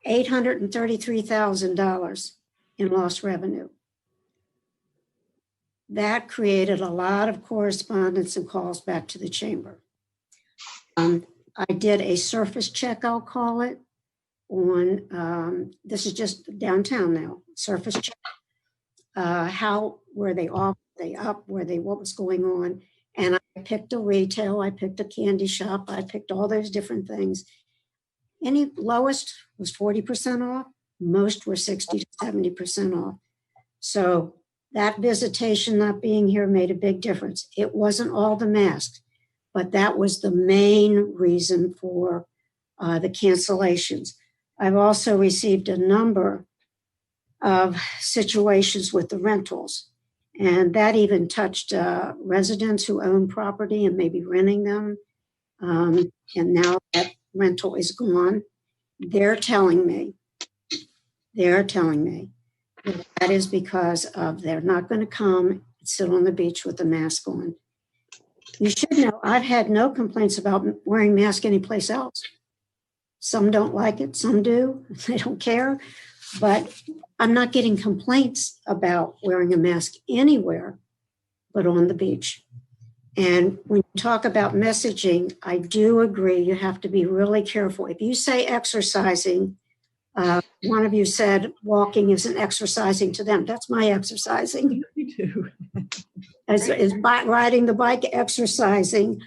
$833,000 in lost revenue. That created a lot of correspondence and calls back to the chamber. I did a surface check, I'll call it, on, this is just downtown now, surface check. How were they off, were they up, what was going on? And I picked a retail, I picked a candy shop, I picked all those different things. Any lowest was 40% off, most were 60 to 70% off. So that visitation not being here made a big difference. It wasn't all the masks, but that was the main reason for the cancellations. I've also received a number of situations with the rentals, and that even touched residents who own property and maybe renting them. And now that rental is gone, they're telling me that is because of they're not going to come and sit on the beach with the mask on. You should know I've had no complaints about wearing masks anyplace else. Some don't like it, some do, they don't care, but I'm not getting complaints about wearing a mask anywhere but on the beach. And when you talk about messaging, I do agree you have to be really careful. If you say exercising, one of you said walking isn't exercising to them. That's my exercising. Me too. Is riding the bike exercising?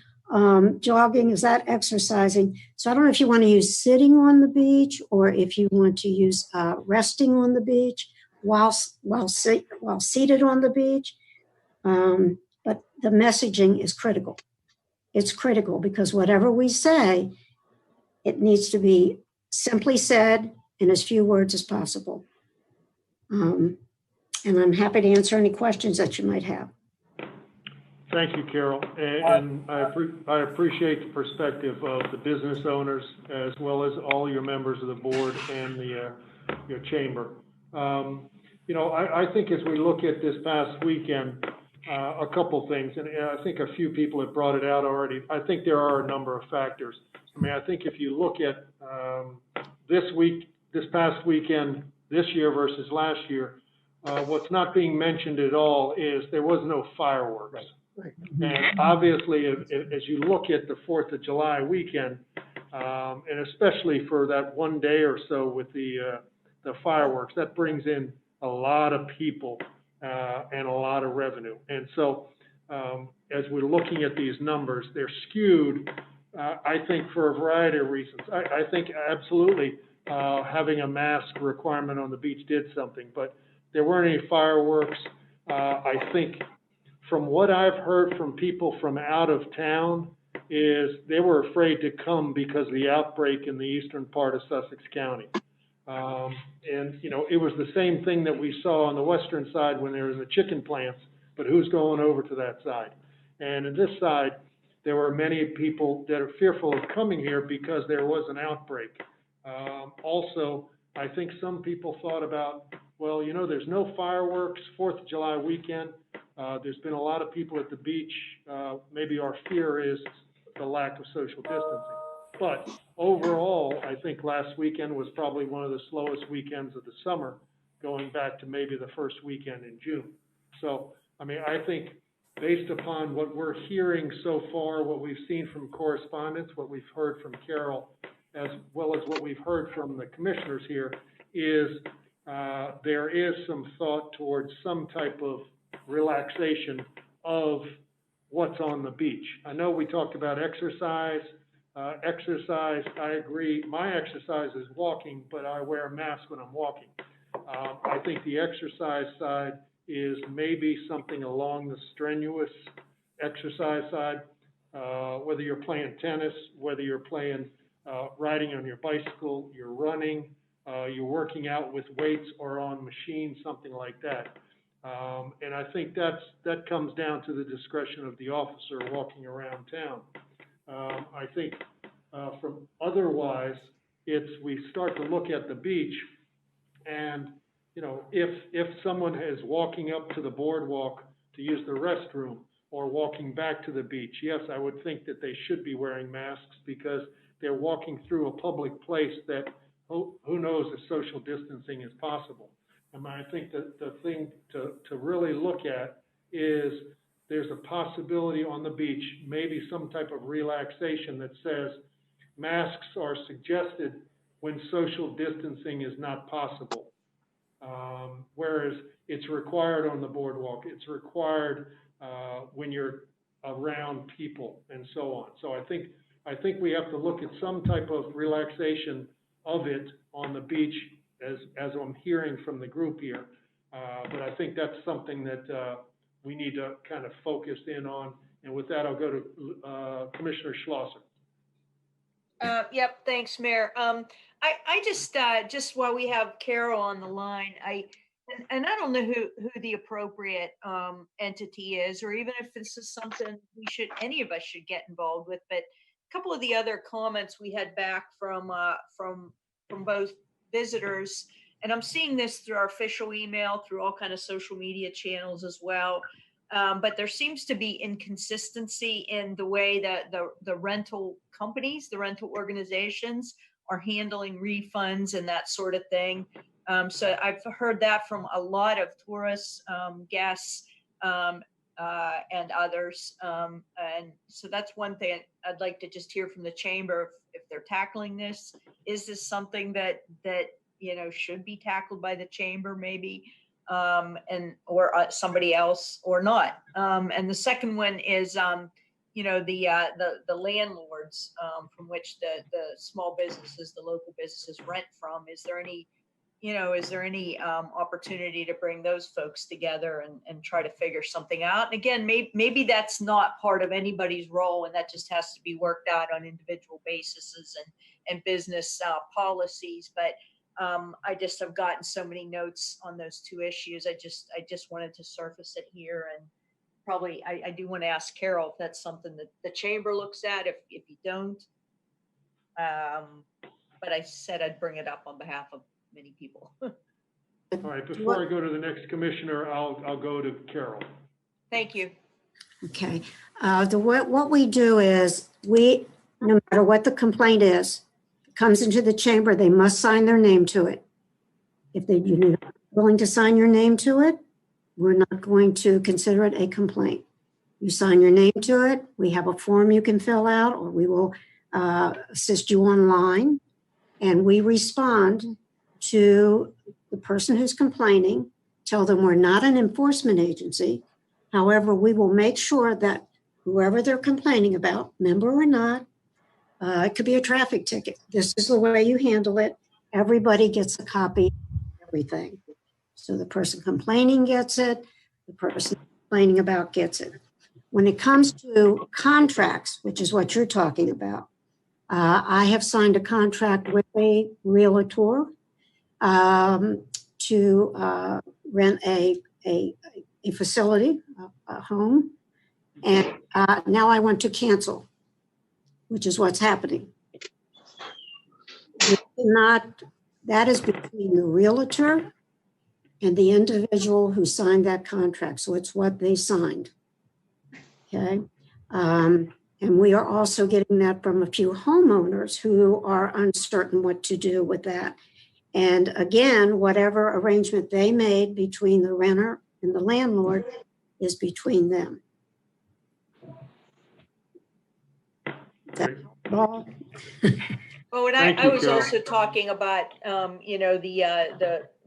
Jogging, is that exercising? So I don't know if you want to use sitting on the beach or if you want to use resting on the beach while seated on the beach. But the messaging is critical. It's critical because whatever we say, it needs to be simply said in as few words as possible. And I'm happy to answer any questions that you might have. Thank you, Carol. And I appreciate the perspective of the business owners as well as all your members of the board and your chamber. I think as we look at this past weekend, a couple things, and I think a few people have brought it out already. I think there are a number of factors. I mean, I think if you look at this past weekend, this year versus last year, what's not being mentioned at all is there was no fireworks. Right. And obviously, as you look at the 4th of July weekend, and especially for that one day or so with the fireworks, that brings in a lot of people and a lot of revenue. And so as we're looking at these numbers, they're skewed, I think, for a variety of reasons. I think absolutely having a mask requirement on the beach did something, but there weren't any fireworks. I think from what I've heard from people from out of town is they were afraid to come because of the outbreak in the eastern part of Sussex County. It was the same thing that we saw on the western side when there was the chicken plants, but who's going over to that side? And in this side, there were many people that are fearful of coming here because there was an outbreak. Also, I think some people thought about, well, there's no fireworks, 4th of July weekend. There's been a lot of people at the beach. Maybe our fear is the lack of social distancing. But overall, I think last weekend was probably one of the slowest weekends of the summer, going back to maybe the first weekend in June. So, I mean, I think based upon what we're hearing so far, what we've seen from correspondence, what we've heard from Carol, as well as what we've heard from the commissioners here, is there is some thought towards some type of relaxation of what's on the beach. I know we talked about exercise. Exercise, I agree. My exercise is walking, but I wear a mask when I'm walking. I think the exercise side is maybe something along the strenuous exercise side, whether you're playing tennis, whether you're playing, riding on your bicycle, you're running, you're working out with weights or on machines, something like that. And I think that comes down to the discretion of the officer walking around town. I think from otherwise, we start to look at the beach, and you know, if someone is walking up to the boardwalk to use the restroom or walking back to the beach, yes, I would think that they should be wearing masks because they're walking through a public place that who knows if social distancing is possible. And I think that the thing to really look at is there's a possibility on the beach, maybe some type of relaxation that says masks are suggested when social distancing is not possible. Whereas it's required on the boardwalk, it's required when you're around people and so on. So I think we have to look at some type of relaxation of it on the beach, as I'm hearing from the group here. But I think that's something that we need to kind of focus in on. And with that, I'll go to Commissioner Schlosser. Yep, thanks, Mayor. I just while we have Carol on the line, I don't know who the appropriate entity is, or even if this is something any of us should get involved with. But a couple of the other comments we had back from both visitors, and I'm seeing this through our official email, through all kind of social media channels as well. But there seems to be inconsistency in the way that the rental companies, the rental organizations are handling refunds and that sort of thing. So I've heard that from a lot of tourists, guests, and others. And so that's one thing I'd like to just hear from the chamber if they're tackling this. Is this something that should be tackled by the chamber maybe? Or somebody else or not. And the second one is, the landlords from which the small businesses, the local businesses rent from. Is there any opportunity to bring those folks together and try to figure something out? And again, maybe that's not part of anybody's role, and that just has to be worked out on individual bases and business policies. But I just have gotten so many notes on those two issues. I just wanted to surface it here, and probably I do want to ask Carol if that's something that the chamber looks at. If you don't, but I said I'd bring it up on behalf of many people. All right, before I go to the next commissioner, I'll go to Carol. Thank you. Okay. What we do is no matter what the complaint is, comes into the chamber, they must sign their name to it. If you're not willing to sign your name to it, we're not going to consider it a complaint. You sign your name to it. We have a form you can fill out, or we will assist you online, and we respond to the person who's complaining, tell them we're not an enforcement agency. However, we will make sure that whoever they're complaining about, member or not, it could be a traffic ticket. This is the way you handle it. Everybody gets a copy of everything. So the person complaining gets it, the person complaining about gets it. When it comes to contracts, which is what you're talking about, I have signed a contract with a realtor to rent a facility, a home, and now I want to cancel, which is what's happening. That is between the realtor and the individual who signed that contract. So it's what they signed. Okay. And we are also getting that from a few homeowners who are uncertain what to do with that. And again, whatever arrangement they made between the renter and the landlord is between them. Well, and I was also talking about,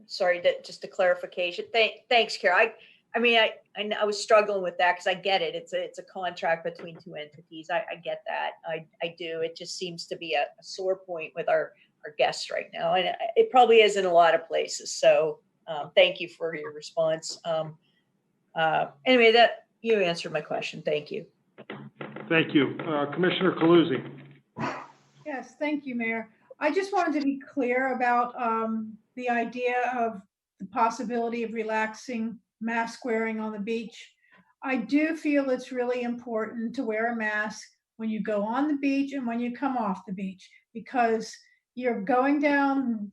sorry, just a clarification. Thanks, Carol. I mean, I was struggling with that because I get it. It's a contract between two entities. I get that. I do. It just seems to be a sore point with our guests right now. And it probably is in a lot of places. So thank you for your response. Anyway, that you answered my question. Thank you. Thank you. Commissioner Calusi. Yes, thank you, Mayor. I just wanted to be clear about the idea of the possibility of relaxing mask wearing on the beach. I do feel it's really important to wear a mask when you go on the beach and when you come off the beach, because you're going down,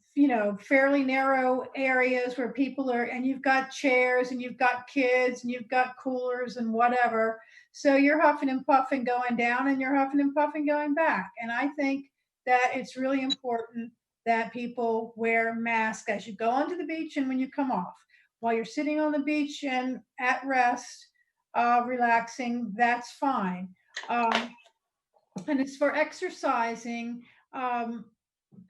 fairly narrow areas where people are, and you've got chairs and you've got kids and you've got coolers and whatever. So you're huffing and puffing going down and you're huffing and puffing going back. And I think that it's really important that people wear masks as you go onto the beach and when you come off. While you're sitting on the beach and at rest, relaxing, that's fine. And as for exercising,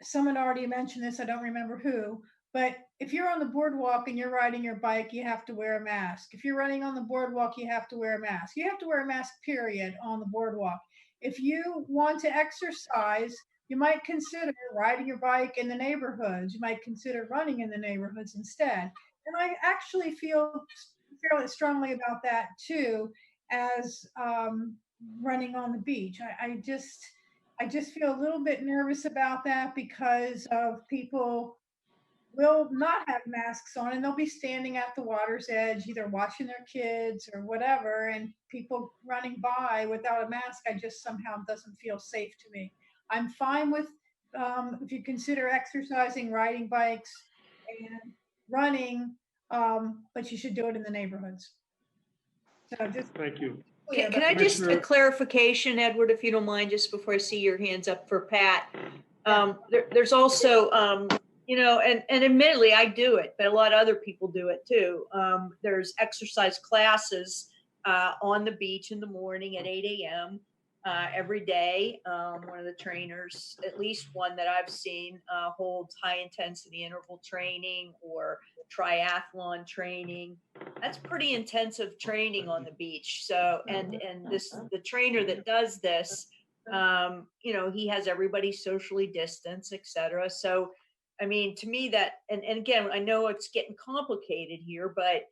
someone already mentioned this, I don't remember who, but if you're on the boardwalk and you're riding your bike, you have to wear a mask. If you're running on the boardwalk, you have to wear a mask. You have to wear a mask, period, on the boardwalk. If you want to exercise, you might consider riding your bike in the neighborhoods. You might consider running in the neighborhoods instead. And I actually feel fairly strongly about that too, as running on the beach. I just feel a little bit nervous about that because of people will not have masks on and they'll be standing at the water's edge, either watching their kids or whatever, and people running by without a mask, I just somehow doesn't feel safe to me. I'm fine with, if you consider exercising, riding bikes and running, but you should do it in the neighborhoods. So just. Thank you. Can I just a clarification, Edward, if you don't mind, just before I see your hands up for Pat? There's also, and admittedly I do it, but a lot of other people do it too. There's exercise classes on the beach in the morning at 8 a.m. Every day. One of the trainers, at least one that I've seen, holds high intensity interval training or triathlon training. That's pretty intensive training on the beach. So, and the trainer that does this, he has everybody socially distanced, et cetera. So, I mean, to me that, and again, I know it's getting complicated here, but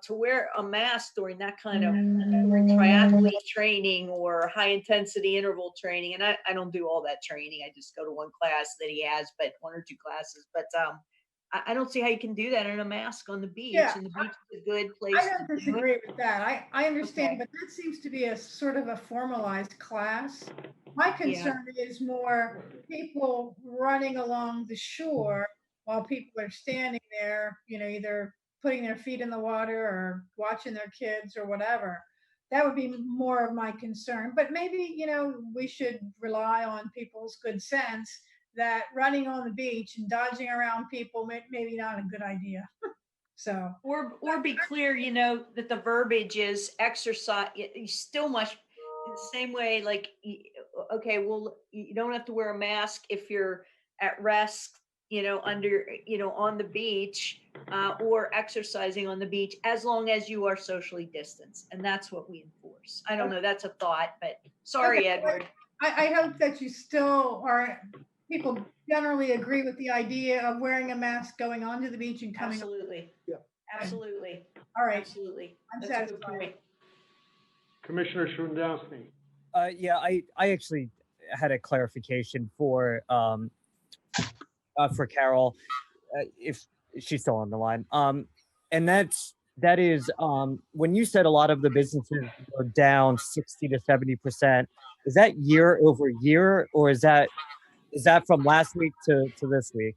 to wear a mask during that kind of triathlete training or high intensity interval training, and I don't do all that training. I just go to one class that he has, but one or two classes. But I don't see how you can do that in a mask on the beach. Yeah, and the beach is a good place. I don't disagree with that. I understand, but that seems to be a sort of a formalized class. My concern is more people running along the shore while people are standing there, either putting their feet in the water or watching their kids or whatever. That would be more of my concern. But maybe, we should rely on people's good sense that running on the beach and dodging around people maybe not a good idea. So, or be clear, that the verbiage is exercise. You still must, in the same way, like, okay, well, you don't have to wear a mask if you're at rest, under, on the beach, or exercising on the beach, as long as you are socially distanced. And that's what we enforce. I don't know, that's a thought, but sorry, okay, Edward. I hope that you still are, people generally agree with the idea of wearing a mask going onto the beach and coming. Absolutely. Yeah. Absolutely. All right. Absolutely. I'm That's a good satisfied. point. Commissioner Shundowski. I actually had a clarification for Carol, if she's still on the line. And that is when you said a lot of the businesses are down 60 to 70%, is that year over year, or is that from last week to this week?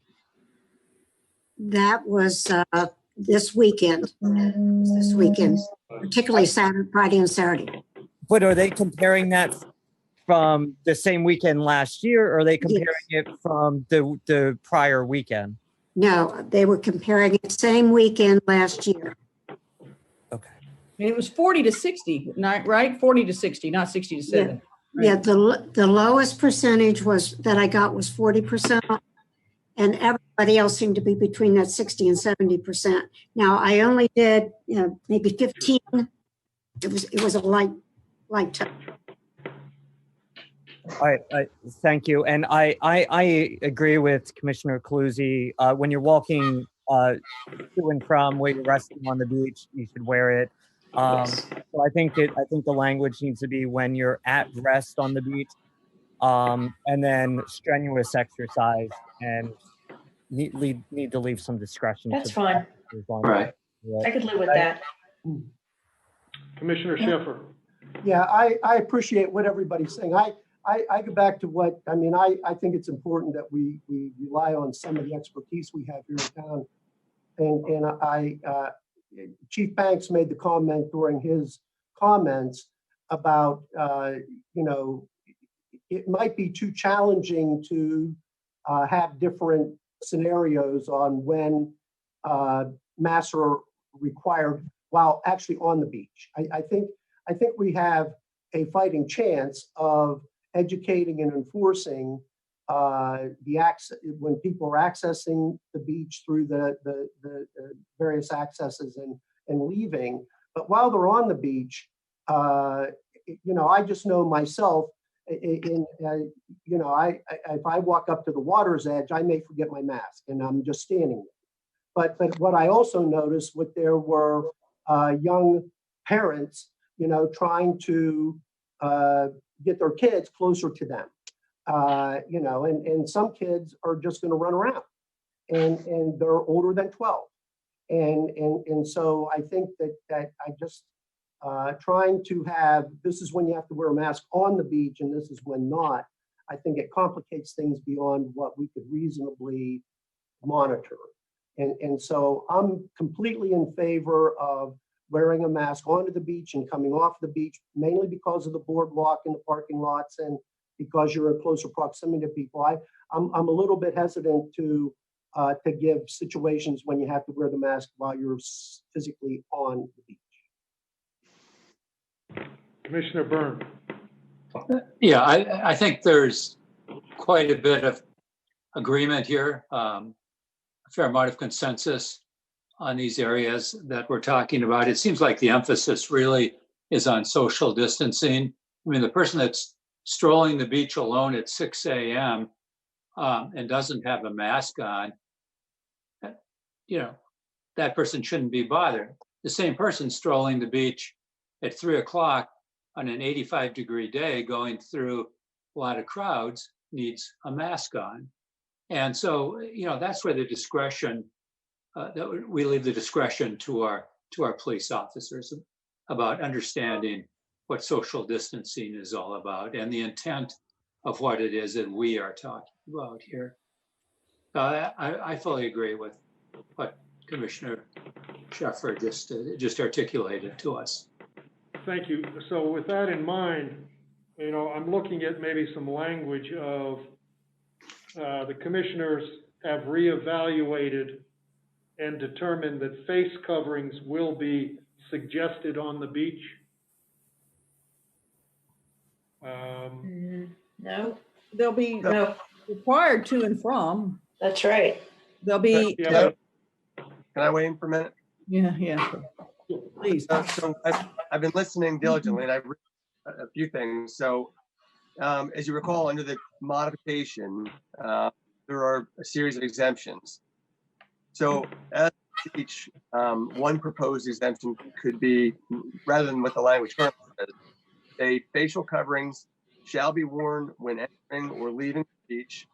That was this weekend. This weekend, particularly Saturday, Friday, and Saturday. But are they comparing that from the same weekend last year, or are they comparing it from the prior weekend? No, they were comparing it same weekend last year. Okay. And it was 40 to 60, not right? 40 to 60, not 60 to 70. Right? Yeah, the lowest percentage was that I got was 40% off, and everybody else seemed to be between that 60 and 70%. Now, I only did, maybe 15. It was a light touch. Thank you. And I agree with Commissioner Cluzy. When you're walking to and from where you're resting on the beach, you should wear it. So I think the language needs to be when you're at rest on the beach, and then strenuous exercise, and need to leave some discretion. That's fine. Right. I could live with that. Commissioner Sheffer. Yeah, I appreciate what everybody's saying. I go back to what, I mean, I think it's important that we rely on some of the expertise we have here in town. And Chief Banks made the comment during his comments about, it might be too challenging to have different scenarios on when masks are required while actually on the beach. I think we have a fighting chance of educating and enforcing the access when people are accessing the beach through the various accesses and leaving. But while they're on the beach, I just know myself. If I walk up to the water's edge, I may forget my mask, and I'm just standing there. But what I also noticed, there were young parents, trying to get their kids closer to them, and some kids are just going to run around, and they're older than 12, and so I think that I just trying to have, this is when you have to wear a mask on the beach, and this is when not. I think it complicates things beyond what we could reasonably monitor, and so I'm completely in favor of wearing a mask onto the beach and coming off the beach, mainly because of the boardwalk and the parking lots, and because you're in closer proximity to people. I'm a little bit hesitant to give situations when you have to wear the mask while you're physically on the beach. Commissioner Byrne. Yeah, I think there's quite a bit of agreement here, a fair amount of consensus on these areas that we're talking about. It seems like the emphasis really is on social distancing. I mean, the person that's strolling the beach alone at 6 a.m. And doesn't have a mask on, that person shouldn't be bothered. The same person strolling the beach at 3 o'clock on an 85-degree day going through a lot of crowds needs a mask on. And so, that's where the discretion, that we leave the discretion to our police officers about understanding what social distancing is all about and the intent of what it is that we are talking about here. I fully agree with what Commissioner Sheffer just articulated to us. Thank you. So with that in mind, I'm looking at maybe some language of the commissioners have reevaluated and determined that face coverings will be suggested on the beach. No, They'll be no, required to and from. that's right. They'll be, Yeah, Can I weigh in for a minute? yeah. Please. So I've been listening diligently, and I've read a few things. So as you recall, under the modification, there are a series of exemptions. So as each one proposed exemption could be, rather than what the language currently says, say facial coverings shall be worn when entering or leaving the beach.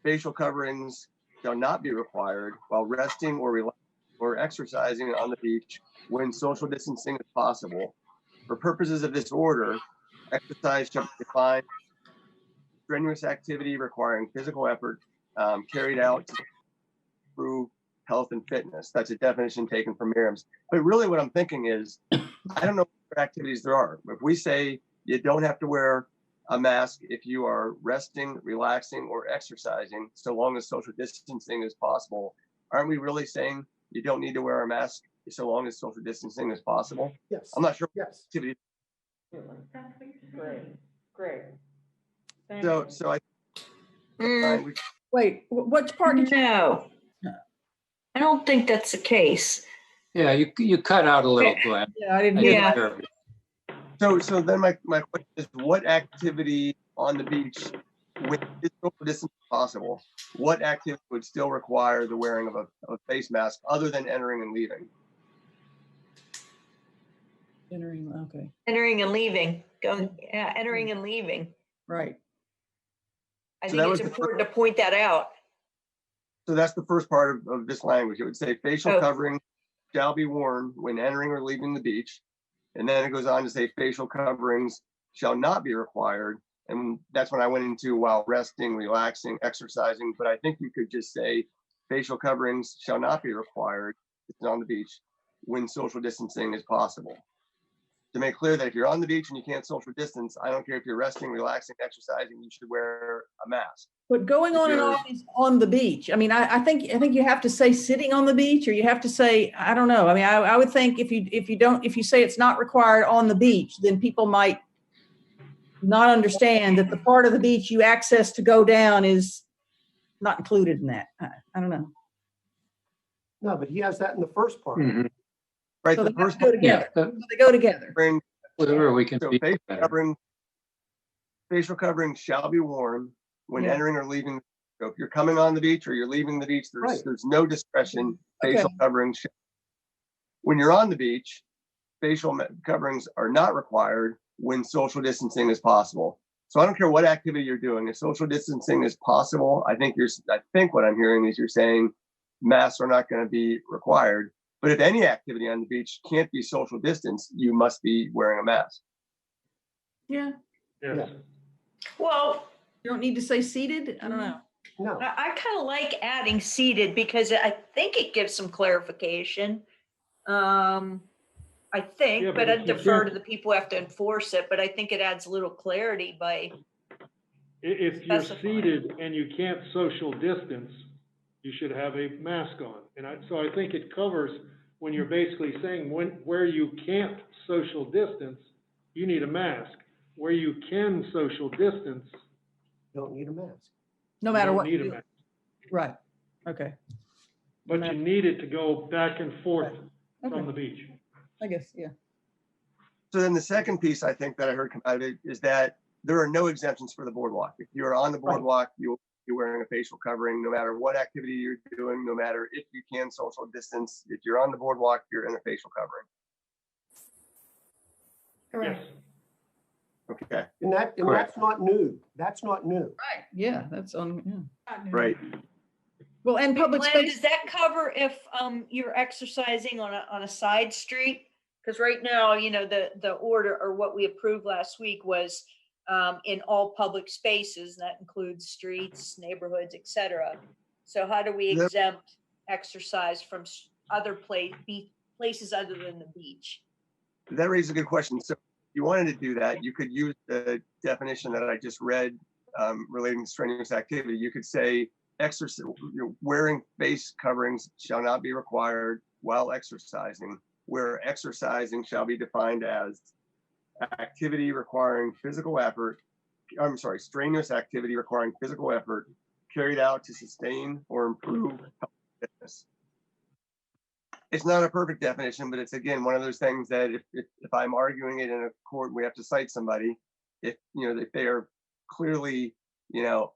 Facial coverings shall not be required while resting or relaxing or exercising on the beach when social distancing is possible. For purposes of this order, exercise shall be defined strenuous activity requiring physical effort carried out to improve health and fitness. That's a definition taken from Merriam's. But really what I'm thinking is, I don't know what activities there are. If we say you don't have to wear a mask if you are resting, relaxing, or exercising, so long as social distancing is possible, aren't we really saying you don't need to wear a mask so long as social distancing is possible? Yes. I'm not sure. Yes. Activity. Great. Thank So you. so I Mm, Wait, which part did you? No, I don't think that's the case. Yeah, you cut out a little, Glenn. Yeah, I didn't I hear didn't Yeah. that. hear you. So then my question is, what activity on the beach with this social distance possible, what activity would still require the wearing of a face mask other than entering and leaving? Entering, okay, Entering and leaving, entering and leaving. right. I So think that it's was the important to point that out. So that's the first part of this language. It would say facial Oh. covering shall be worn when entering or leaving the beach. And then it goes on to say facial coverings shall not be required. And that's when I went into while resting, relaxing, exercising. But I think you could just say facial coverings shall not be required on the beach when social distancing is possible. To make clear that if you're on the beach and you can't social distance, I don't care if you're resting, relaxing, exercising, you should wear a mask. But going If on and you're- off is on the beach. I mean, I think you have to say sitting on the beach, or you have to say, I don't know. I mean, I would think if you say it's not required on the beach, then people might not understand that the part of the beach you access to go down is not included in that. I don't know. No, but he has that in the first part. Mhm. Right, So the they have first to go together. Yeah, So they go together. covering, whatever we can so be facial better. covering, facial covering shall be worn when Yeah. entering or leaving. So if you're coming on the beach or you're leaving the beach, Right. there's no discretion. Okay. Facial coverings. When you're on the beach, facial coverings are not required when social distancing is possible. So I don't care what activity you're doing. If social distancing is possible, I think what I'm hearing is you're saying masks are not going to be required. But if any activity on the beach can't be social distance, you must be wearing a mask. Yeah. Yes. Well, You don't need to say seated. I don't know. No, I kind of like adding seated because I think it gives some clarification. I Yeah, think, but but if I'd you defer to can't- the people who have to enforce it, but I think it adds a little clarity by, If you're Specify. seated and you can't social distance, you should have a mask on. So I think it covers when you're basically saying where you can't social distance, you need a mask. Where you can social distance, you don't need a mask. No you matter don't what. need you a do. mask. Right. Okay. But you need it to go back and forth Okay. from the beach. I guess, yeah. So then the second piece I think that I heard come out of it is that there are no exemptions for the boardwalk. If you're on the boardwalk, you're wearing a facial covering, no matter what activity you're doing, no matter if you can social distance. If you're on the boardwalk, you're in a facial covering. Correct. Yes. Okay, And that's not new. That's not new. Right. Yeah, that's on, yeah. right. Well, and public Glenn, space. does that cover if you're exercising on a side street? Because right now, the order or what we approved last week was in all public spaces, and that includes streets, neighborhoods, et cetera. So how do we Yep. exempt exercise from other places other than the beach? That raises a good question. So if you wanted to do that, you could use the definition that I just read relating to strenuous activity. You could say wearing face coverings shall not be required while exercising, where exercising shall be defined as activity requiring physical effort. I'm sorry, strenuous activity requiring physical effort carried out to sustain or improve health and fitness. It's not a perfect definition, but it's again one of those things that if I'm arguing it in a court, we have to cite somebody. If they are clearly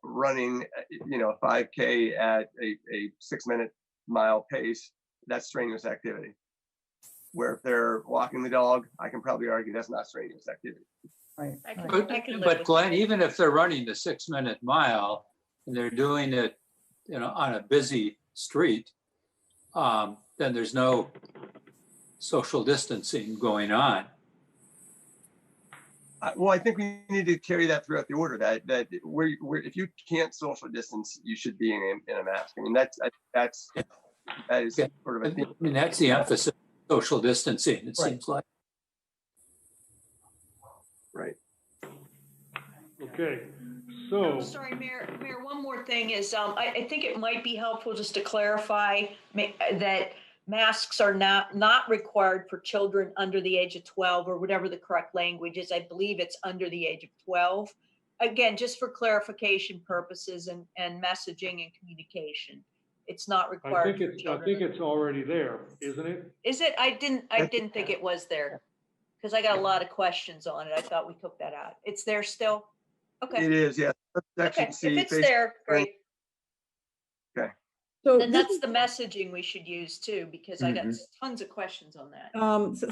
running a 5K at a 6-minute mile pace, that's strenuous activity. Where if they're walking the dog, I can probably argue that's not strenuous activity. Right. I can But, live but with Glenn, that. even if they're running the 6-minute mile and they're doing it, on a busy street, then there's no social distancing going on. Well, I think we need to carry that throughout the order. That where if you can't social distance, you should be in a mask. I mean, that is Yeah. sort of I a thing. mean, that's the emphasis, social distancing, it Right. seems like. Right. Okay, Oh, so, sorry, Mayor, one more thing is, I think it might be helpful just to clarify that masks are not required for children under the age of 12 or whatever the correct language is. I believe it's under the age of 12. again, just for clarification purposes and messaging and communication. It's not I required. think for it's, I children. think it's already there, isn't it? Is it? I didn't think it was there because I got a lot of questions on it. I thought we took that out. It's there still? Okay. It is, yes. Section Okay, C, if it's face- there, great. So And this that's is, the messaging we should use too, because I got tons of questions on that.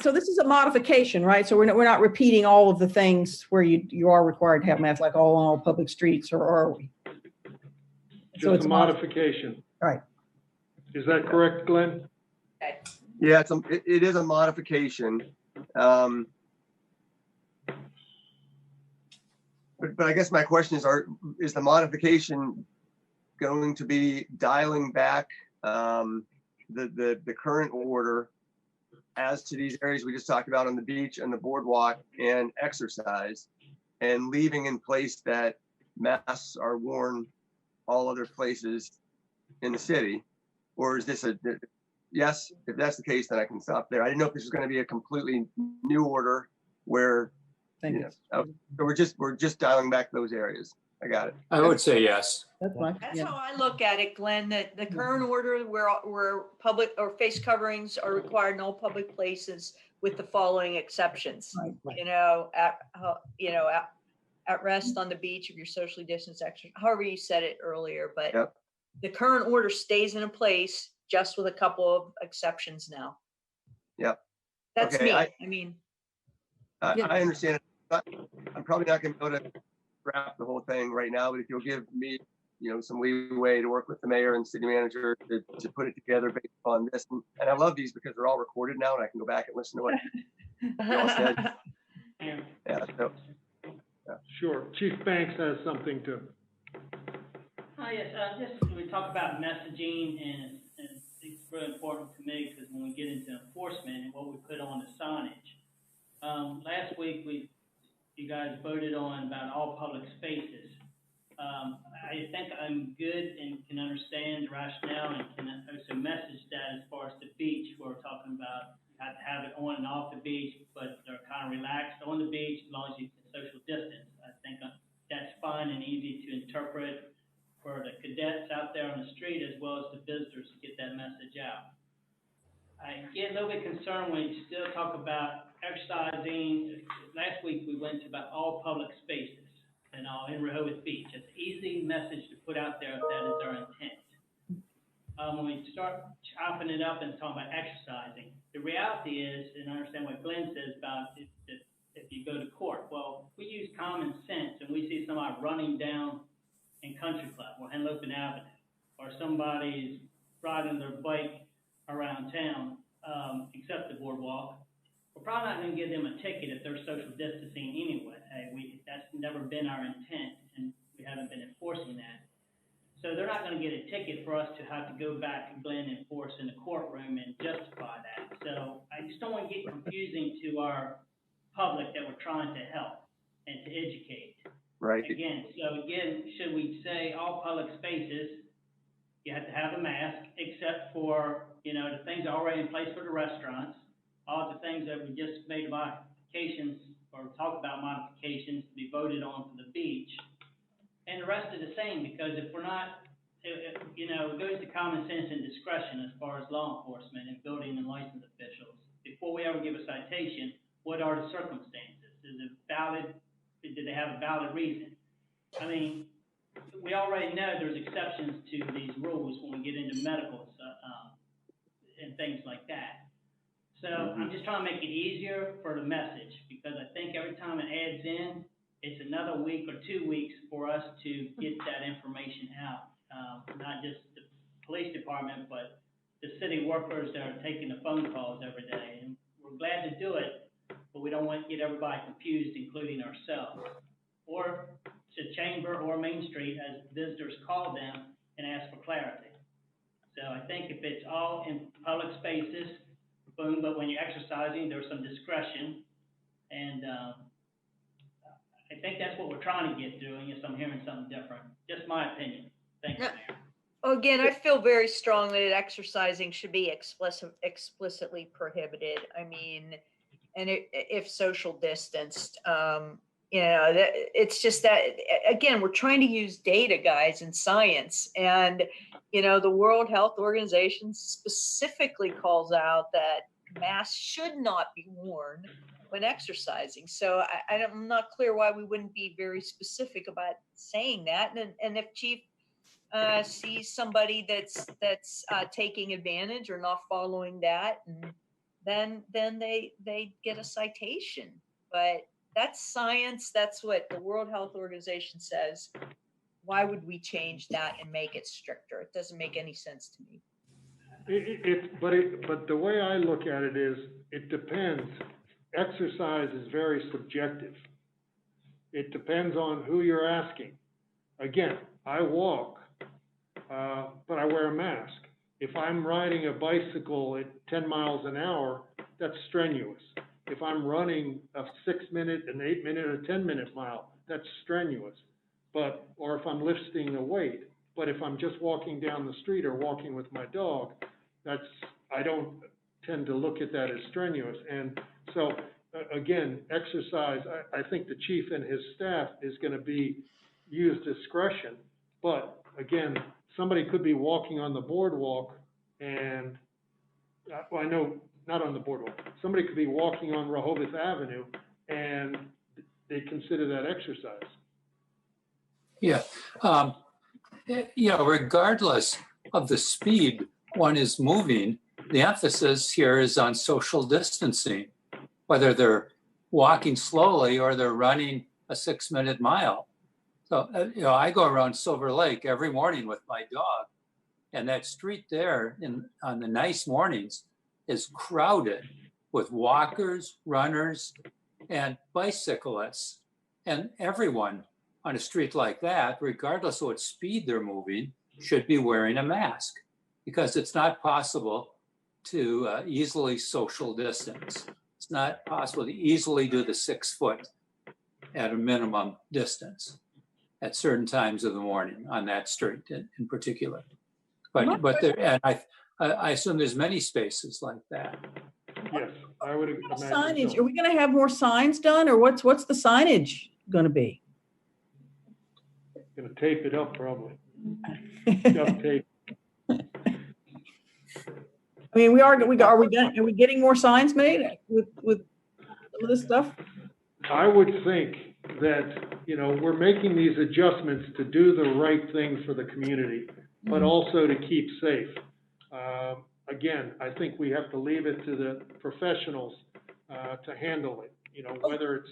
so this is a modification, right? So we're not repeating all of the things where you are required to have masks, like all on all public streets, or are we? So Just it's a modification. Right. Is that correct, Glenn? Okay. Yeah, it is a modification. But I guess my question is the modification going to be dialing back the current order as to these areas we just talked about on the beach and the boardwalk and exercise, and leaving in place that masks are worn all other places in the city? Or is this yes, if that's the case, then I can stop there. I didn't know if this was going to be a completely new order where, Thank you you. know, so we're just dialing back those areas. I got it. I would say yes. That's fine. That's Yeah. how I look at it, Glenn, that the current order where public or face coverings are required in all public places with the following exceptions. Right. You know, at rest on the beach if you're socially distanced, however you said it earlier, but Yep. the current order stays in place just with a couple of exceptions now. Yep. That's Okay, me. I mean, Yeah. I understand it, but I'm probably not going to be able to wrap the whole thing right now, but if you'll give me, some leeway to work with the mayor and city manager to put it together based on this. And I love these because they're all recorded now and I can go back and listen to what you all said. Yeah, so, Sure. Chief Banks has something to. Hi, yes, just we talk about messaging and it's really important to me because when we get into enforcement and what we put on the signage. Last week, you guys voted on about all public spaces. I think I'm good and can understand the rationale and can also message that as far as the beach, we're talking about how to have it on and off the beach, but they're kind of relaxed on the beach as long as you can social distance. I think that's fine and easy to interpret for the cadets out there on the street as well as the visitors to get that message out. I get a little bit concerned when you still talk about exercising. Last week we went to about all public spaces and all in Rehoboth Beach. It's an easy message to put out there if that is our intent. When we start chopping it up and talking about exercising, the reality is, and I understand what Glenn says about if you go to court. Well, we use common sense and we see somebody running down in Country Club or Henlopen Avenue, or somebody's riding their bike around town, except the boardwalk. We're probably not going to give them a ticket if they're social distancing anyway. That's never been our intent, and we haven't been enforcing that. So they're not going to get a ticket for us to have to go back and blend and enforce in the courtroom and justify that. So I just don't want to get confusing to our public that we're trying to help and to educate. right. Again, should we say all public spaces, you have to have a mask, except for, the things already in place for the restaurants, all the things that we just made modifications or talk about modifications to be voted on for the beach. And the rest are the same, because if we're not, it goes to common sense and discretion as far as law enforcement and building and license officials. Before we ever give a citation, what are the circumstances? Is it valid? Do they have a valid reason? I mean, we already know there's exceptions to these rules when we get into medical and things like that. So I'm just trying to make it easier for the message, because I think every time it adds in, it's another week or 2 weeks for us to get that information out. Not just the police department, but the city workers that are taking the phone calls every day. And we're glad to do it, but we don't want to get everybody confused, including ourselves. Or to Chamber or Main Street as visitors call them and ask for clarity. So I think if it's all in public spaces, boom, but when you're exercising, there's some discretion. And I think that's what we're trying to get through, unless I'm hearing something different. Just my opinion. Thank you, Mayor. again, I feel very strongly that exercising should be explicitly prohibited. I mean, and if social distanced, It's just that, again, we're trying to use data, guys, and science. And, the World Health Organization specifically calls out that masks should not be worn when exercising. So I'm not clear why we wouldn't be very specific about saying that. And if Chief sees somebody that's taking advantage or not following that, and then they get a citation. But that's science. That's what the World Health Organization says. Why would we change that and make it stricter? It doesn't make any sense to me. But the way I look at it is, it depends. Exercise is very subjective. It depends on who you're asking. Again, I walk, but I wear a mask. If I'm riding a bicycle at 10 miles an hour, that's strenuous. If I'm running a 6-minute, an 8-minute, or 10-minute mile, that's strenuous. Or if I'm lifting a weight. But if I'm just walking down the street or walking with my dog, I don't tend to look at that as strenuous. And so, again, exercise, I think the chief and his staff is going to use discretion. But again, somebody could be walking on the boardwalk and, I know, not on the boardwalk. Somebody could be walking on Rehoboth Avenue and they consider that exercise. Yeah. Regardless of the speed one is moving, the emphasis here is on social distancing, whether they're walking slowly or they're running a 6-minute mile. So, I go around Silver Lake every morning with my dog, and that street there on the nice mornings is crowded with walkers, runners, and bicyclists. And everyone on a street like that, regardless of what speed they're moving, should be wearing a mask, because it's not possible to easily social distance. It's not possible to easily do the 6 foot at a minimum distance at certain times of the morning on that street in particular. But there, and I assume there's many spaces like that. Yes, I would imagine Signage, so. are we going to have more signs done, or what's the signage going to be? Gonna tape it up probably. Duct tape. I mean, are we getting more signs made with some of this stuff? I would think that, we're making these adjustments to do the right thing for the community, but also to keep safe. Again, I think we have to leave it to the professionals to handle it, whether it's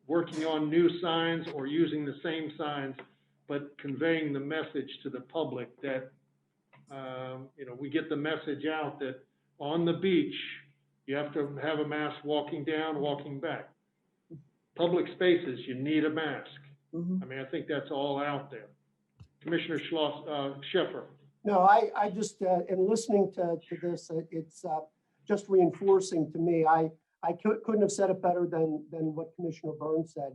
working on new signs or using the same signs, but conveying the message to the public that, we get the message out that on the beach, you have to have a mask walking down, walking back. Public spaces, you need a mask. I mean, I think that's all out there. Commissioner Scheffer. No, I just, in listening to this, it's just reinforcing to me. I couldn't have said it better than what Commissioner Burns said.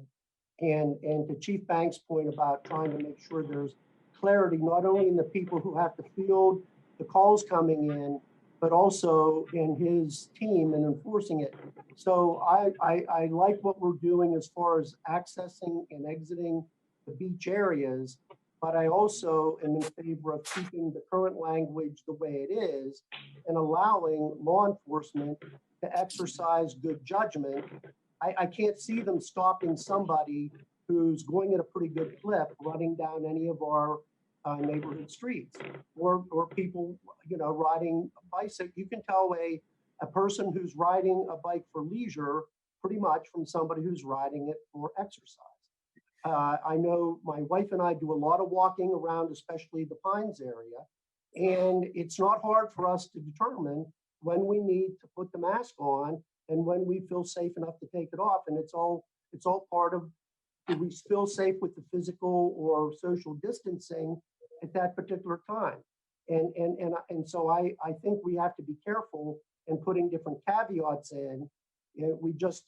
And to Chief Banks' point about trying to make sure there's clarity, not only in the people who have to field the calls coming in, but also in his team and enforcing it. So I like what we're doing as far as accessing and exiting the beach areas, but I also am in favor of keeping the current language the way it is and allowing law enforcement to exercise good judgment. I can't see them stopping somebody who's going at a pretty good clip running down any of our neighborhood streets, or people, riding a bicycle. You can tell a person who's riding a bike for leisure pretty much from somebody who's riding it for exercise. I know my wife and I do a lot of walking around, especially the Pines area, and it's not hard for us to determine when we need to put the mask on and when we feel safe enough to take it off. And it's all part of, do we feel safe with the physical or social distancing at that particular time? And so I think we have to be careful in putting different caveats in. We just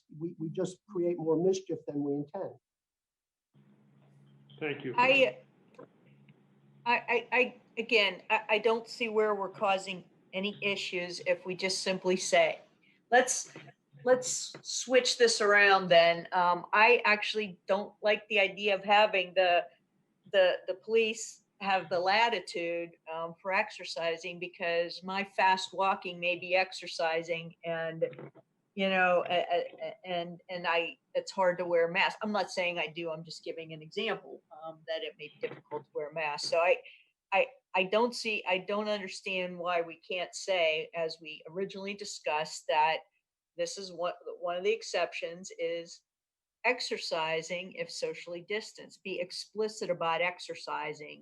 create more mischief than we intend. Thank you. I don't see where we're causing any issues if we just simply say, let's let's switch this around then. I actually don't like the idea of having the police have the latitude for exercising, because my fast walking may be exercising, and it's hard to wear a mask. I'm not saying I do. I'm just giving an example that it may be difficult to wear a mask. So I don't understand why we can't say, as we originally discussed, that this is one of the exceptions is exercising if socially distanced. Be explicit about exercising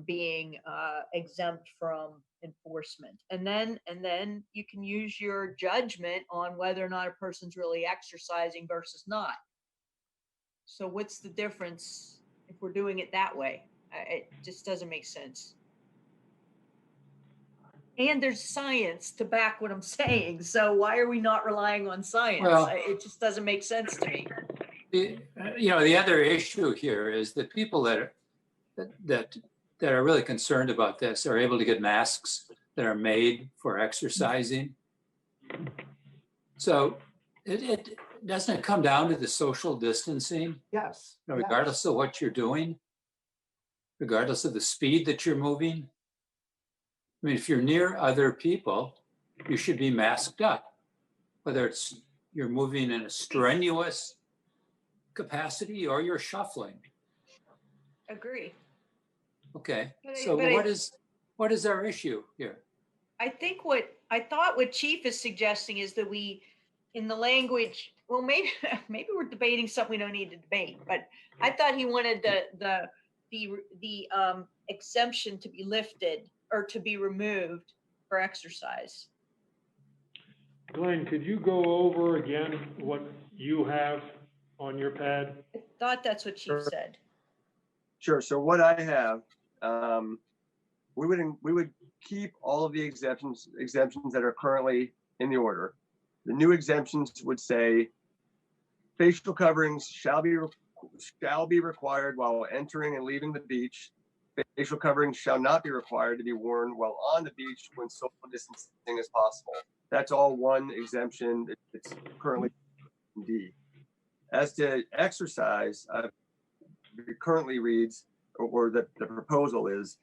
being exempt from enforcement, and then you can use your judgment on whether or not a person's really exercising versus not. So what's the difference if we're doing it that way? It just doesn't make sense. And there's science to back what I'm saying. So why are we not relying on science? Well, It just doesn't make sense to me. The other issue here is that people that are really concerned about this are able to get masks that are made for exercising. So it doesn't come down to the social distancing, Yes. regardless of what you're doing, regardless of the speed that you're moving. I mean, if you're near other people, you should be masked up, whether it's you're moving in a strenuous capacity or you're shuffling. Agree. Okay, But what is our issue here? I thought what Chief is suggesting is that we, in the language, well, maybe we're debating something we don't need to debate, but I thought he wanted the exemption to be lifted or to be removed for exercise. Glenn, could you go over again what you have on your pad? I thought that's what Chief said. Sure. So what I have, we would keep all of the exemptions that are currently in the order. The new exemptions would say facial coverings shall be required while entering and leaving the beach. Facial coverings shall not be required to be worn while on the beach when social distancing is possible. That's all one exemption. It's currently in D. As to exercise, it currently reads, or the proposal is,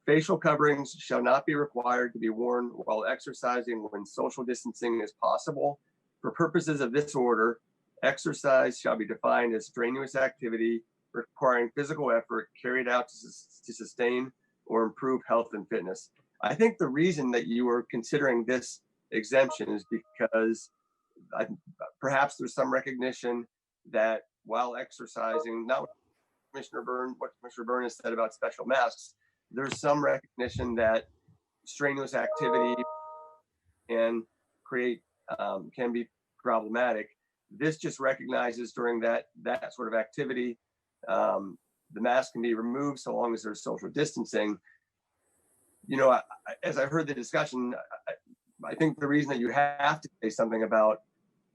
facial coverings shall not be required to be worn while exercising when social distancing is possible. For purposes of this order, exercise shall be defined as strenuous activity requiring physical effort carried out to sustain or improve health and fitness. I think the reason that you are considering this exemption is because perhaps there's some recognition that while exercising, not what Commissioner Byrne has said about special masks, there's some recognition that strenuous activity can be problematic. This just recognizes during that sort of activity, the mask can be removed so long as there's social distancing. As I heard the discussion, I think the reason that you have to say something about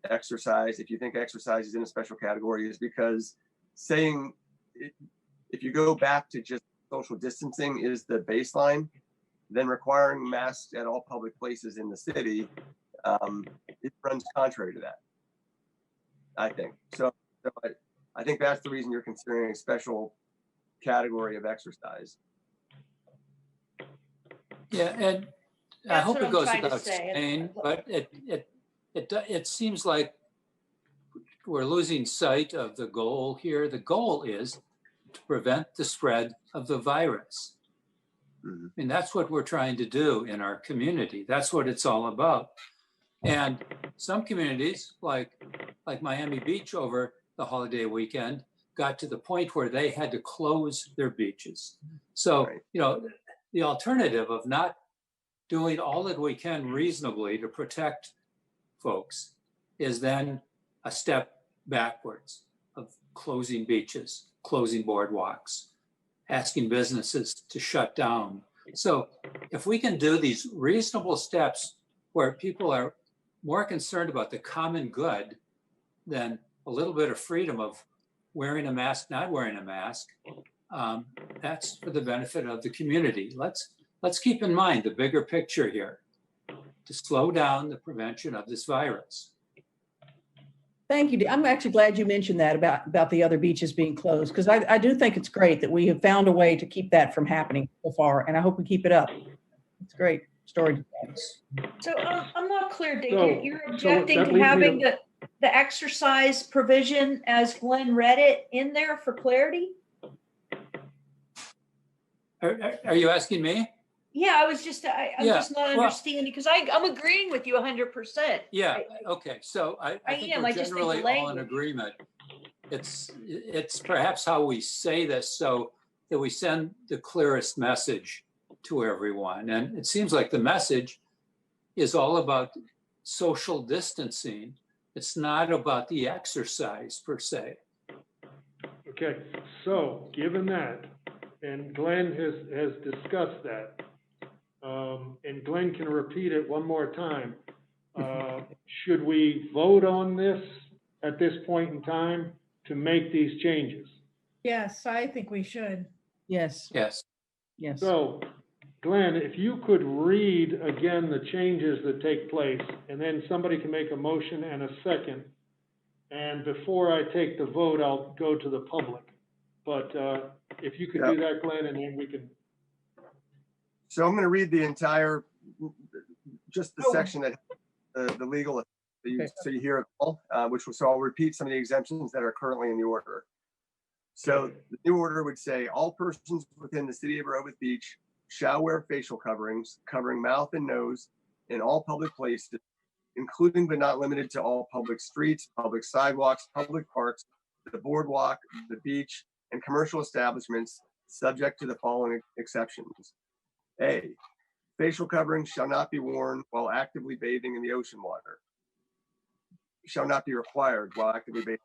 exercise, if you think exercise is in a special category, is because saying if you go back to just social distancing is the baseline, then requiring masks at all public places in the city, it runs contrary to that, I think. So I think that's the reason you're considering a special category of exercise. Yeah, and I hope it goes without saying, but it seems like we're losing sight of the goal here. The goal is to prevent the spread of the virus. I mean, that's what we're trying to do in our community. That's what it's all about. And some communities, like Miami Beach over the holiday weekend, got to the point where they had to close their beaches. So, the alternative of not doing all that we can reasonably to protect folks is then a step backwards of closing beaches, closing boardwalks, asking businesses to shut down. So if we can do these reasonable steps where people are more concerned about the common good than a little bit of freedom of wearing a mask, not wearing a mask, that's for the benefit of the community. Let's keep in mind the bigger picture here, to slow down the prevention of this virus. Thank you. I'm actually glad you mentioned that about the other beaches being closed, because I do think it's great that we have found a way to keep that from happening so far, and I hope we keep it up. It's a great story. So I'm not clear, Dick. So- You're so objecting that to leads me having to- the exercise provision as Glenn read it in there for clarity? Are you asking me? Yeah, I'm just Yeah, not well- understanding, because I'm agreeing with you 100%. Yeah, okay, so I I think am, we're I just think the generally all in language- agreement. It's perhaps how we say this so that we send the clearest message to everyone. And it seems like the message is all about social distancing. It's not about the exercise per se. Okay, so given that, and Glenn has discussed that, and Glenn can repeat it one more time. Should we vote on this at this point in time to make these changes? Yes, I think we should. Yes, Yes. yes. So, Glenn, if you could read again the changes that take place, and then somebody can make a motion and a second. And before I take the vote, I'll go to the public. But if you could do that, Glenn, and then we can. So I'm going to read the entire, just the Oh. section that the legal, Okay. so you hear it all, so I'll repeat some of the exemptions that are currently in the order. So the new order would say all persons within the city of Rehoboth Beach shall wear facial coverings covering mouth and nose in all public places, including but not limited to all public streets, public sidewalks, public parks, the boardwalk, the beach, and commercial establishments, subject to the following exceptions. A, facial coverings shall not be worn while actively bathing in the ocean water. Shall not be required while actively bathing.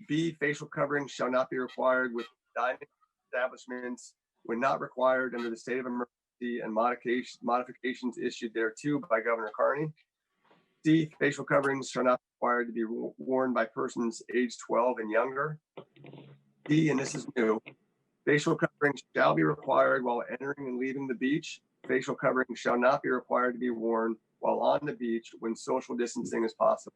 B, facial coverings shall not be required with dining establishments when not required under the state of emergency and modifications issued thereto by Governor Carney. C, facial coverings shall not be required to be worn by persons aged 12 and younger. D, and this is new, facial coverings shall be required while entering and leaving the beach. Facial coverings shall not be required to be worn while on the beach when social distancing is possible.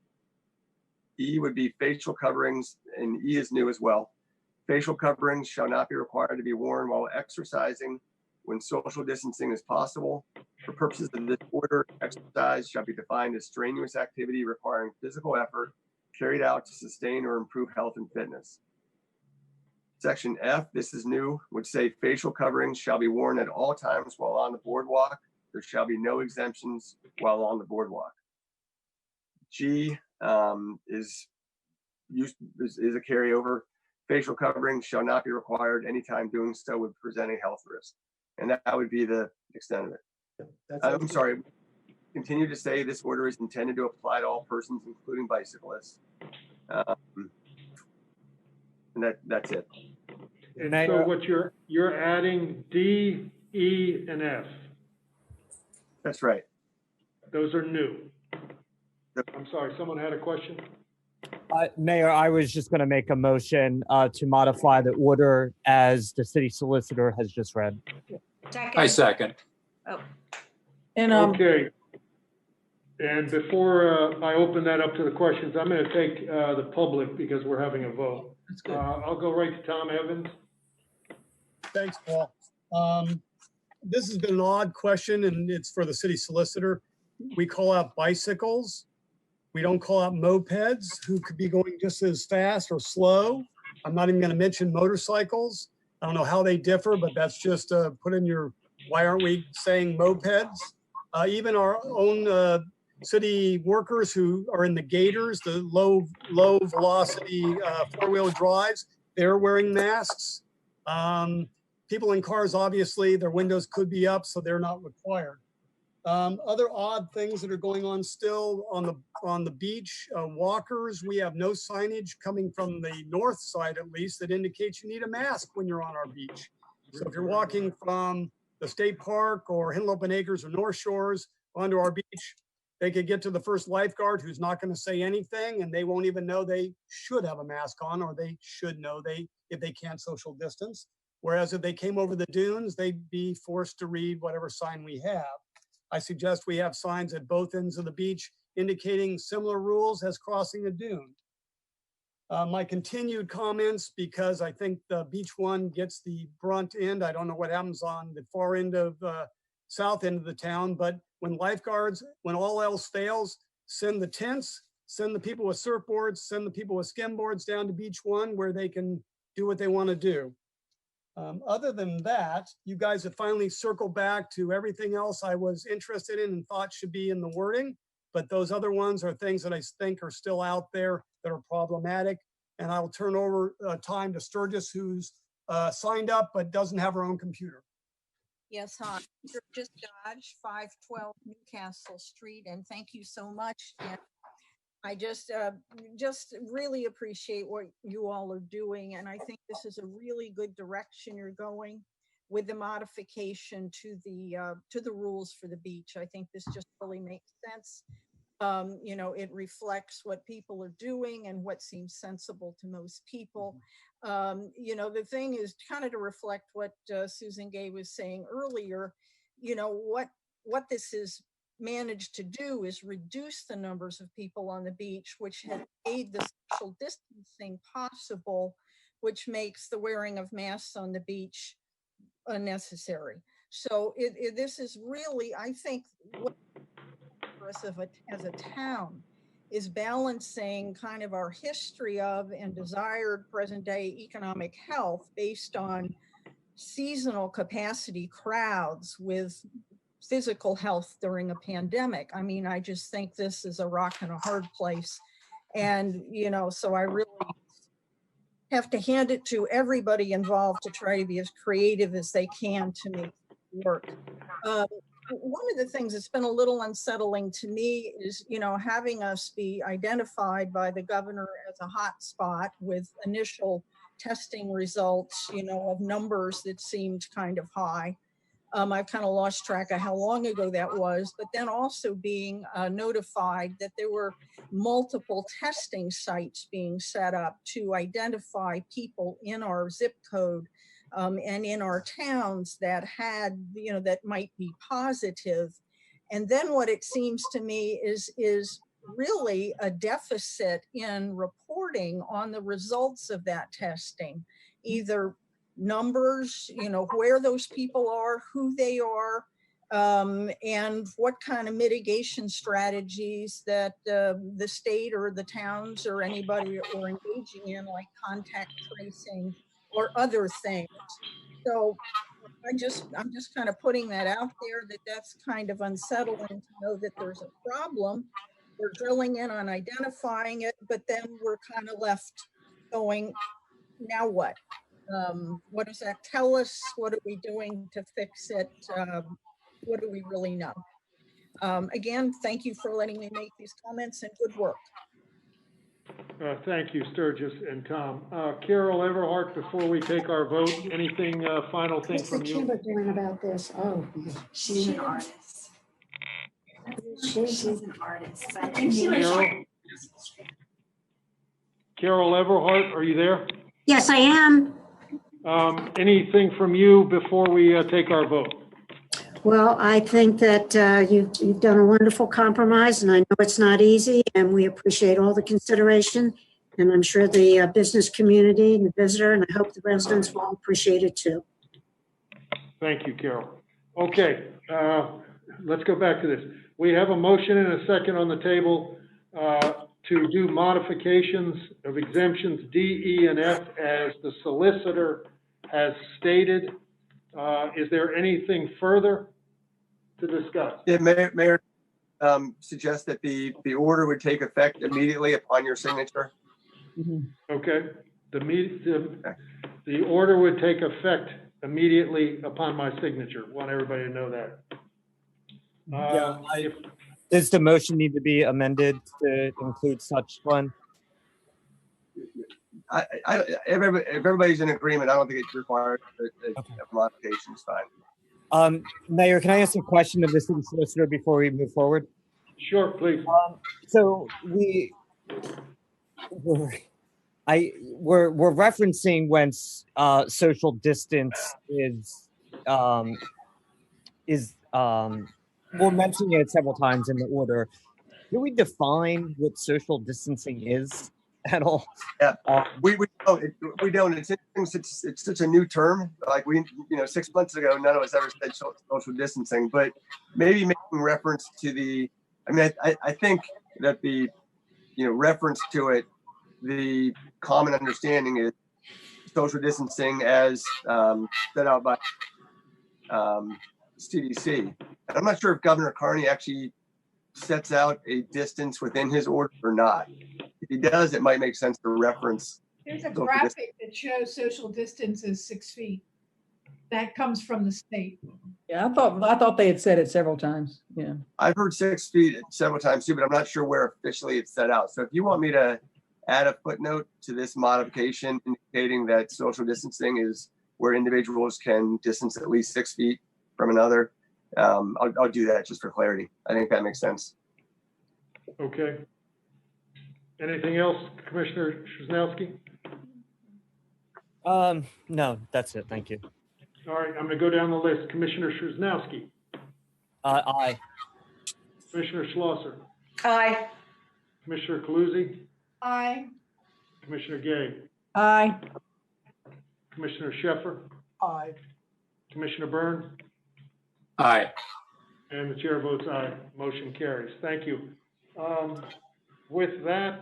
E would be facial coverings, and E is new as well. Facial coverings shall not be required to be worn while exercising when social distancing is possible. For purposes of this order, exercise shall be defined as strenuous activity requiring physical effort carried out to sustain or improve health and fitness. Section F, this is new, would say facial coverings shall be worn at all times while on the boardwalk. There shall be no exemptions while on the boardwalk. G is a carryover. Facial coverings shall not be required anytime doing so would present a health risk. And that would be the extent of it. I'm sorry, continue to say this order is intended to apply to all persons, including bicyclists. And that's it. And so what you're adding D, E, and F. That's right. Those are new. I'm sorry, someone had a question? Mayor, I was just going to make a motion to modify the order as the city solicitor has just read. I second. Oh, And Okay. And before I open that up to the questions, I'm going to take the public because we're having a vote. that's good. I'll go right to Tom Evans. Thanks, Paul. This has been an odd question, and it's for the city solicitor. We call out bicycles. We don't call out mopeds, who could be going just as fast or slow. I'm not even going to mention motorcycles. I don't know how they differ, but that's just put in your, why aren't we saying mopeds? Even our own city workers who are in the gators, the low velocity four-wheel drives, they're wearing masks. People in cars, obviously, their windows could be up, so they're not required. Other odd things that are going on still on the beach, walkers, we have no signage coming from the north side, at least, that indicates you need a mask when you're on our beach. So if you're walking from the state park or Henlopen Acres or North Shores onto our beach, they could get to the first lifeguard who's not going to say anything, and they won't even know they should have a mask on, or they should know if they can't social distance. Whereas if they came over the dunes, they'd be forced to read whatever sign we have. I suggest we have signs at both ends of the beach indicating similar rules as crossing a dune. My continued comments, because I think the beach one gets the brunt end. I don't know what happens on the far end of south end of the town, but when lifeguards, when all else fails, send the tents, send the people with surfboards, send the people with skimboards down to beach one where they can do what they want to do. Other than that, you guys have finally circled back to everything else I was interested in and thought should be in the wording. But those other ones are things that I think are still out there that are problematic. And I'll turn over time to Sturgis, who's signed up but doesn't have her own computer. Yes, hi. Sturgis Dodge, 512 Newcastle Street, and thank you so much. And I just really appreciate what you all are doing, and I think this is a really good direction you're going with the modification to the rules for the beach. I think this just really makes sense. You know, it reflects what people are doing and what seems sensible to most people. You know, the thing is kind of to reflect what Susan Gay was saying earlier. You know, what this is managed to do is reduce the numbers of people on the beach, which has made the social distancing possible, which makes the wearing of masks on the beach unnecessary. So this is really, I think, what as a town is balancing kind of our history of and desired present day economic health based on seasonal capacity crowds with physical health during a pandemic. I mean, I just think this is a rock and a hard place. And, you know, so I really have to hand it to everybody involved to try to be as creative as they can to make it work. One of the things that's been a little unsettling to me is, you know, having us be identified by the governor as a hot spot with initial testing results, you know, of numbers that seemed kind of high. I've kind of lost track of how long ago that was, but then also being notified that there were multiple testing sites being set up to identify people in our zip code and in our towns that had, you know, that might be positive. And then what it seems to me is really a deficit in reporting on the results of that testing, either numbers, you know, where those people are, who they are, and what kind of mitigation strategies that the state or the towns or anybody are engaging in, like contact tracing or other things. So I'm just kind of putting that out there, that that's kind of unsettling to know that there's a problem. We're drilling in on identifying it, but then we're kind of left going, now what? What does that tell us? What are we doing to fix it? What do we really know? Again, thank you for letting me make these comments, and good work. Thank you, Sturgis and Tom. Carol Everhart, before we take our vote, anything, final thing What's the from you? chamber doing about this? Oh, She's an artist. She's an artist. So I think Carol Everhart, are you there? yes, I am. Anything from you before we take our vote? Well, I think that you've done a wonderful compromise, and I know it's not easy, and we appreciate all the consideration. And I'm sure the business community and the visitor, and I hope the residents will appreciate it too. Thank you, Carol. Okay, let's go back to this. We have a motion and a second on the table to do modifications of exemptions D, E, and F as the solicitor has stated. Is there anything further to discuss? Yeah, Mayor suggests that the order would take effect immediately upon your signature. Okay, the order would take effect immediately upon my signature. Want everybody to know that. Does the motion need to be amended to include such one? If everybody's in agreement, I don't think it's required. A modification is fine. Mayor, can I ask a question of the city solicitor before we move forward? Sure, please. So we're referencing when social distance is we're mentioning it several times in the order. Can we define what social distancing is at all? Yeah, we don't. It's interesting. It's such a new term. Like 6 months ago, none of us ever said social distancing. But maybe making reference to the. I mean, I think that the reference to it, the common understanding is social distancing as set out by CDC. And I'm not sure if Governor Carney actually sets out a distance within his order or not. If he does, it might make sense to reference. There's a graphic that shows social distance is 6 feet. That comes from the state. Yeah, I thought they had said it several times. Yeah. I've heard 6 feet several times too, but I'm not sure where officially it's set out. So if you want me to add a footnote to this modification indicating that social distancing is where individuals can distance at least 6 feet from another, I'll do that just for clarity. I think that makes sense. Okay. Anything else, Commissioner Szymanski? No, that's it. Thank you. All right, I'm going to go down the list. Commissioner Szymanski, Aye. Commissioner Schlosser, Aye. Commissioner Kaluzzi, Aye. Commissioner Gay, Aye. Commissioner Sheffer, Aye. Commissioner Byrne, Aye. and the chair votes aye. Motion carries. Thank you. With that,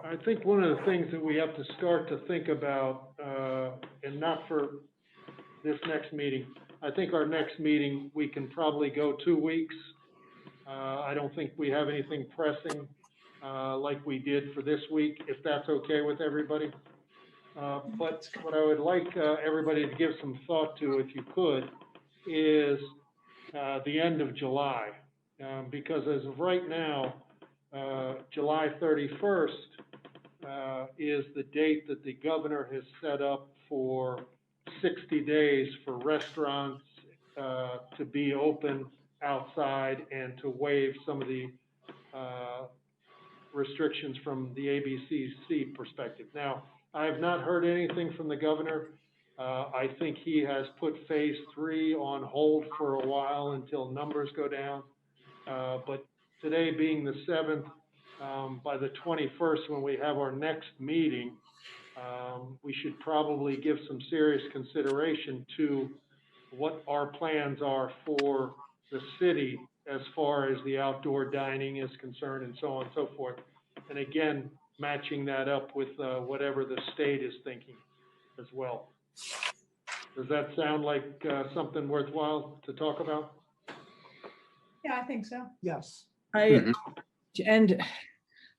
I think one of the things that we have to start to think about, and not for this next meeting, I think our next meeting, we can probably go 2 weeks. I don't think we have anything pressing like we did for this week, if that's okay with everybody. But what I would like everybody to give some thought to, if you could, is the end of July. Because as of right now, July 31st is the date that the governor has set up for 60 days for restaurants to be open outside and to waive some of the restrictions from the ABCC perspective. Now, I have not heard anything from the governor. I think he has put phase 3 on hold for a while until numbers go down. But today being the 7th, by the 21st, when we have our next meeting, we should probably give some serious consideration to what our plans are for the city as far as the outdoor dining is concerned and so on and so forth. And again, matching that up with whatever the state is thinking as well. Does that sound like something worthwhile to talk about? Yeah, I think so. Yes. And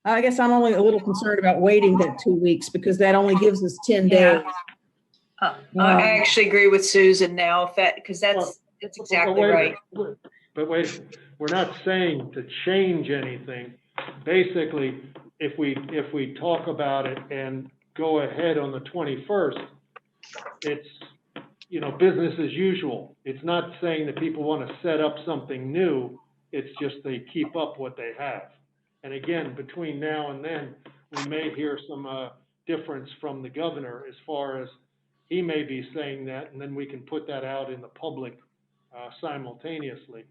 I guess I'm only a little concerned about waiting that 2 weeks because that only gives us 10 days. I actually agree with Susan now, because that's exactly right. But wait, we're not saying to change anything. Basically, if we talk about it and go ahead on the 21st, it's, business as usual. It's not saying that people want to set up something new. It's just they keep up what they have. And again, between now and then, we may hear some difference from the governor as far as he may be saying that, and then we can put that out in the public simultaneously,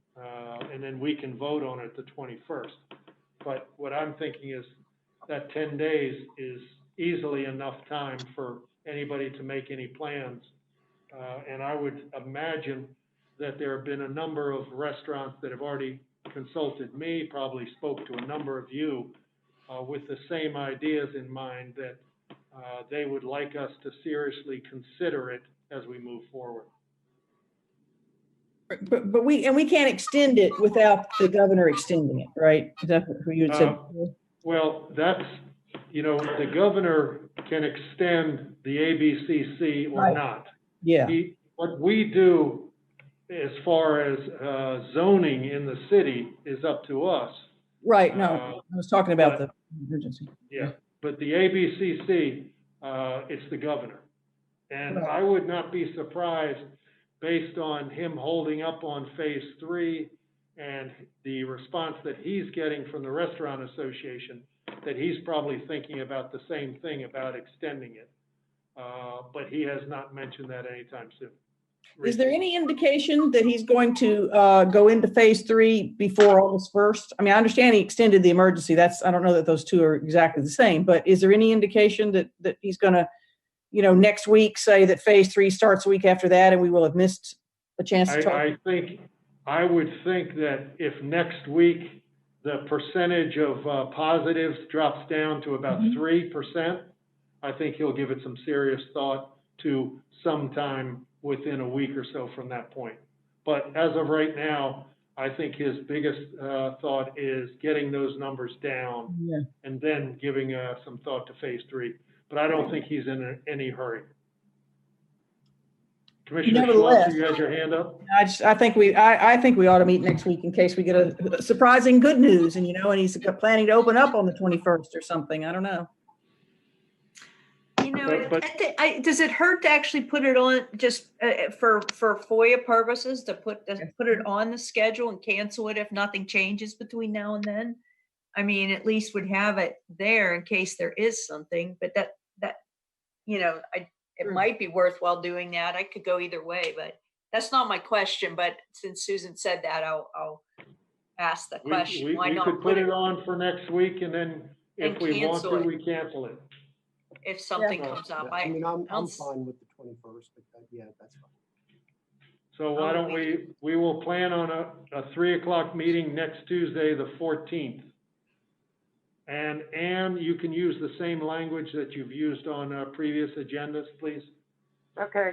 and then we can vote on it the 21st. But what I'm thinking is that 10 days is easily enough time for anybody to make any plans. And I would imagine that there have been a number of restaurants that have already consulted me, probably spoke to a number of you with the same ideas in mind, that they would like us to seriously consider it as we move forward. But we can't extend it without the governor extending it, right? Is that what you had said? Well, that's, the governor can extend the ABCC or not. Yeah. What we do as far as zoning in the city is up to us. Right, no, I was talking about the emergency. Yeah, but the ABCC, it's the governor. And I would not be surprised, based on him holding up on phase 3 and the response that he's getting from the Restaurant Association, that he's probably thinking about the same thing about extending it. But he has not mentioned that anytime soon. Is there any indication that he's going to go into phase 3 before August 1st? I mean, I understand he extended the emergency. I don't know that those two are exactly the same, but is there any indication that he's going to, next week say that phase 3 starts a week after that and we will have missed a chance to talk? I would think that if next week the percentage of positives drops down to about 3%, I think he'll give it some serious thought to sometime within a week or so from that point. But as of right now, I think his biggest thought is getting those numbers down and then giving some thought to phase 3. But I don't think he's in any hurry. Commissioner Schwartz, you had your hand up? I think we ought to meet next week in case we get a surprising good news, and he's planning to open up on the 21st or something. I don't know. Does it hurt to actually put it on just for FOIA purposes to put it on the schedule and cancel it if nothing changes between now and then? I mean, at least would have it there in case there is something. But it might be worthwhile doing that. I could go either way, but that's not my question. But since Susan said that, I'll ask the question. Why not? We could put it on for next week, and then if we want to, we cancel it. If something comes up. I mean, I'm fine with the 21st, but that's fine. So why don't we will plan on a 3:00 meeting next Tuesday, the 14th. And Anne, you can use the same language that you've used on previous agendas, please. Okay.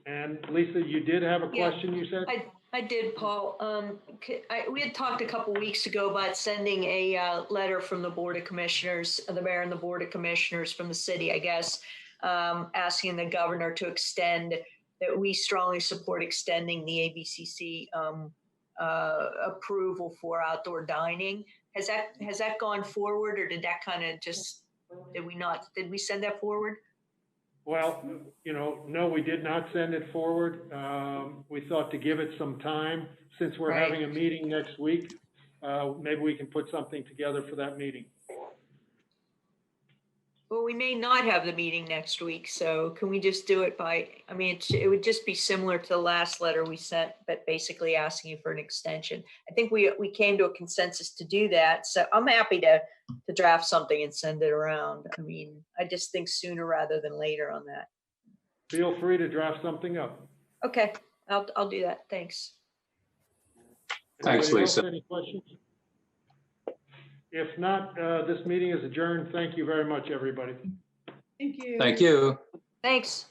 And Lisa, you did have a question, you said? I did, Paul. We had talked a couple weeks ago about sending a letter from the Board of Commissioners, the mayor and the Board of Commissioners from the city, I guess, asking the governor to extend, that we strongly support extending the ABCC approval for outdoor dining. Has that gone forward, or did that kind of just, did we send that forward? Well, no, we did not send it forward. We thought to give it some time, since we're having a meeting next week, maybe we can put something together for that meeting. Well, we may not have the meeting next week, so can we just do it it would just be similar to the last letter we sent, but basically asking you for an extension. I think we came to a consensus to do that, so I'm happy to draft something and send it around. I mean, I just think sooner rather than later on that. Feel free to draft something up. Okay, I'll do that. Thanks. Thanks, Lisa. Any questions? If not, this meeting is adjourned. Thank you very much, everybody. Thank you. Thank you. Thanks.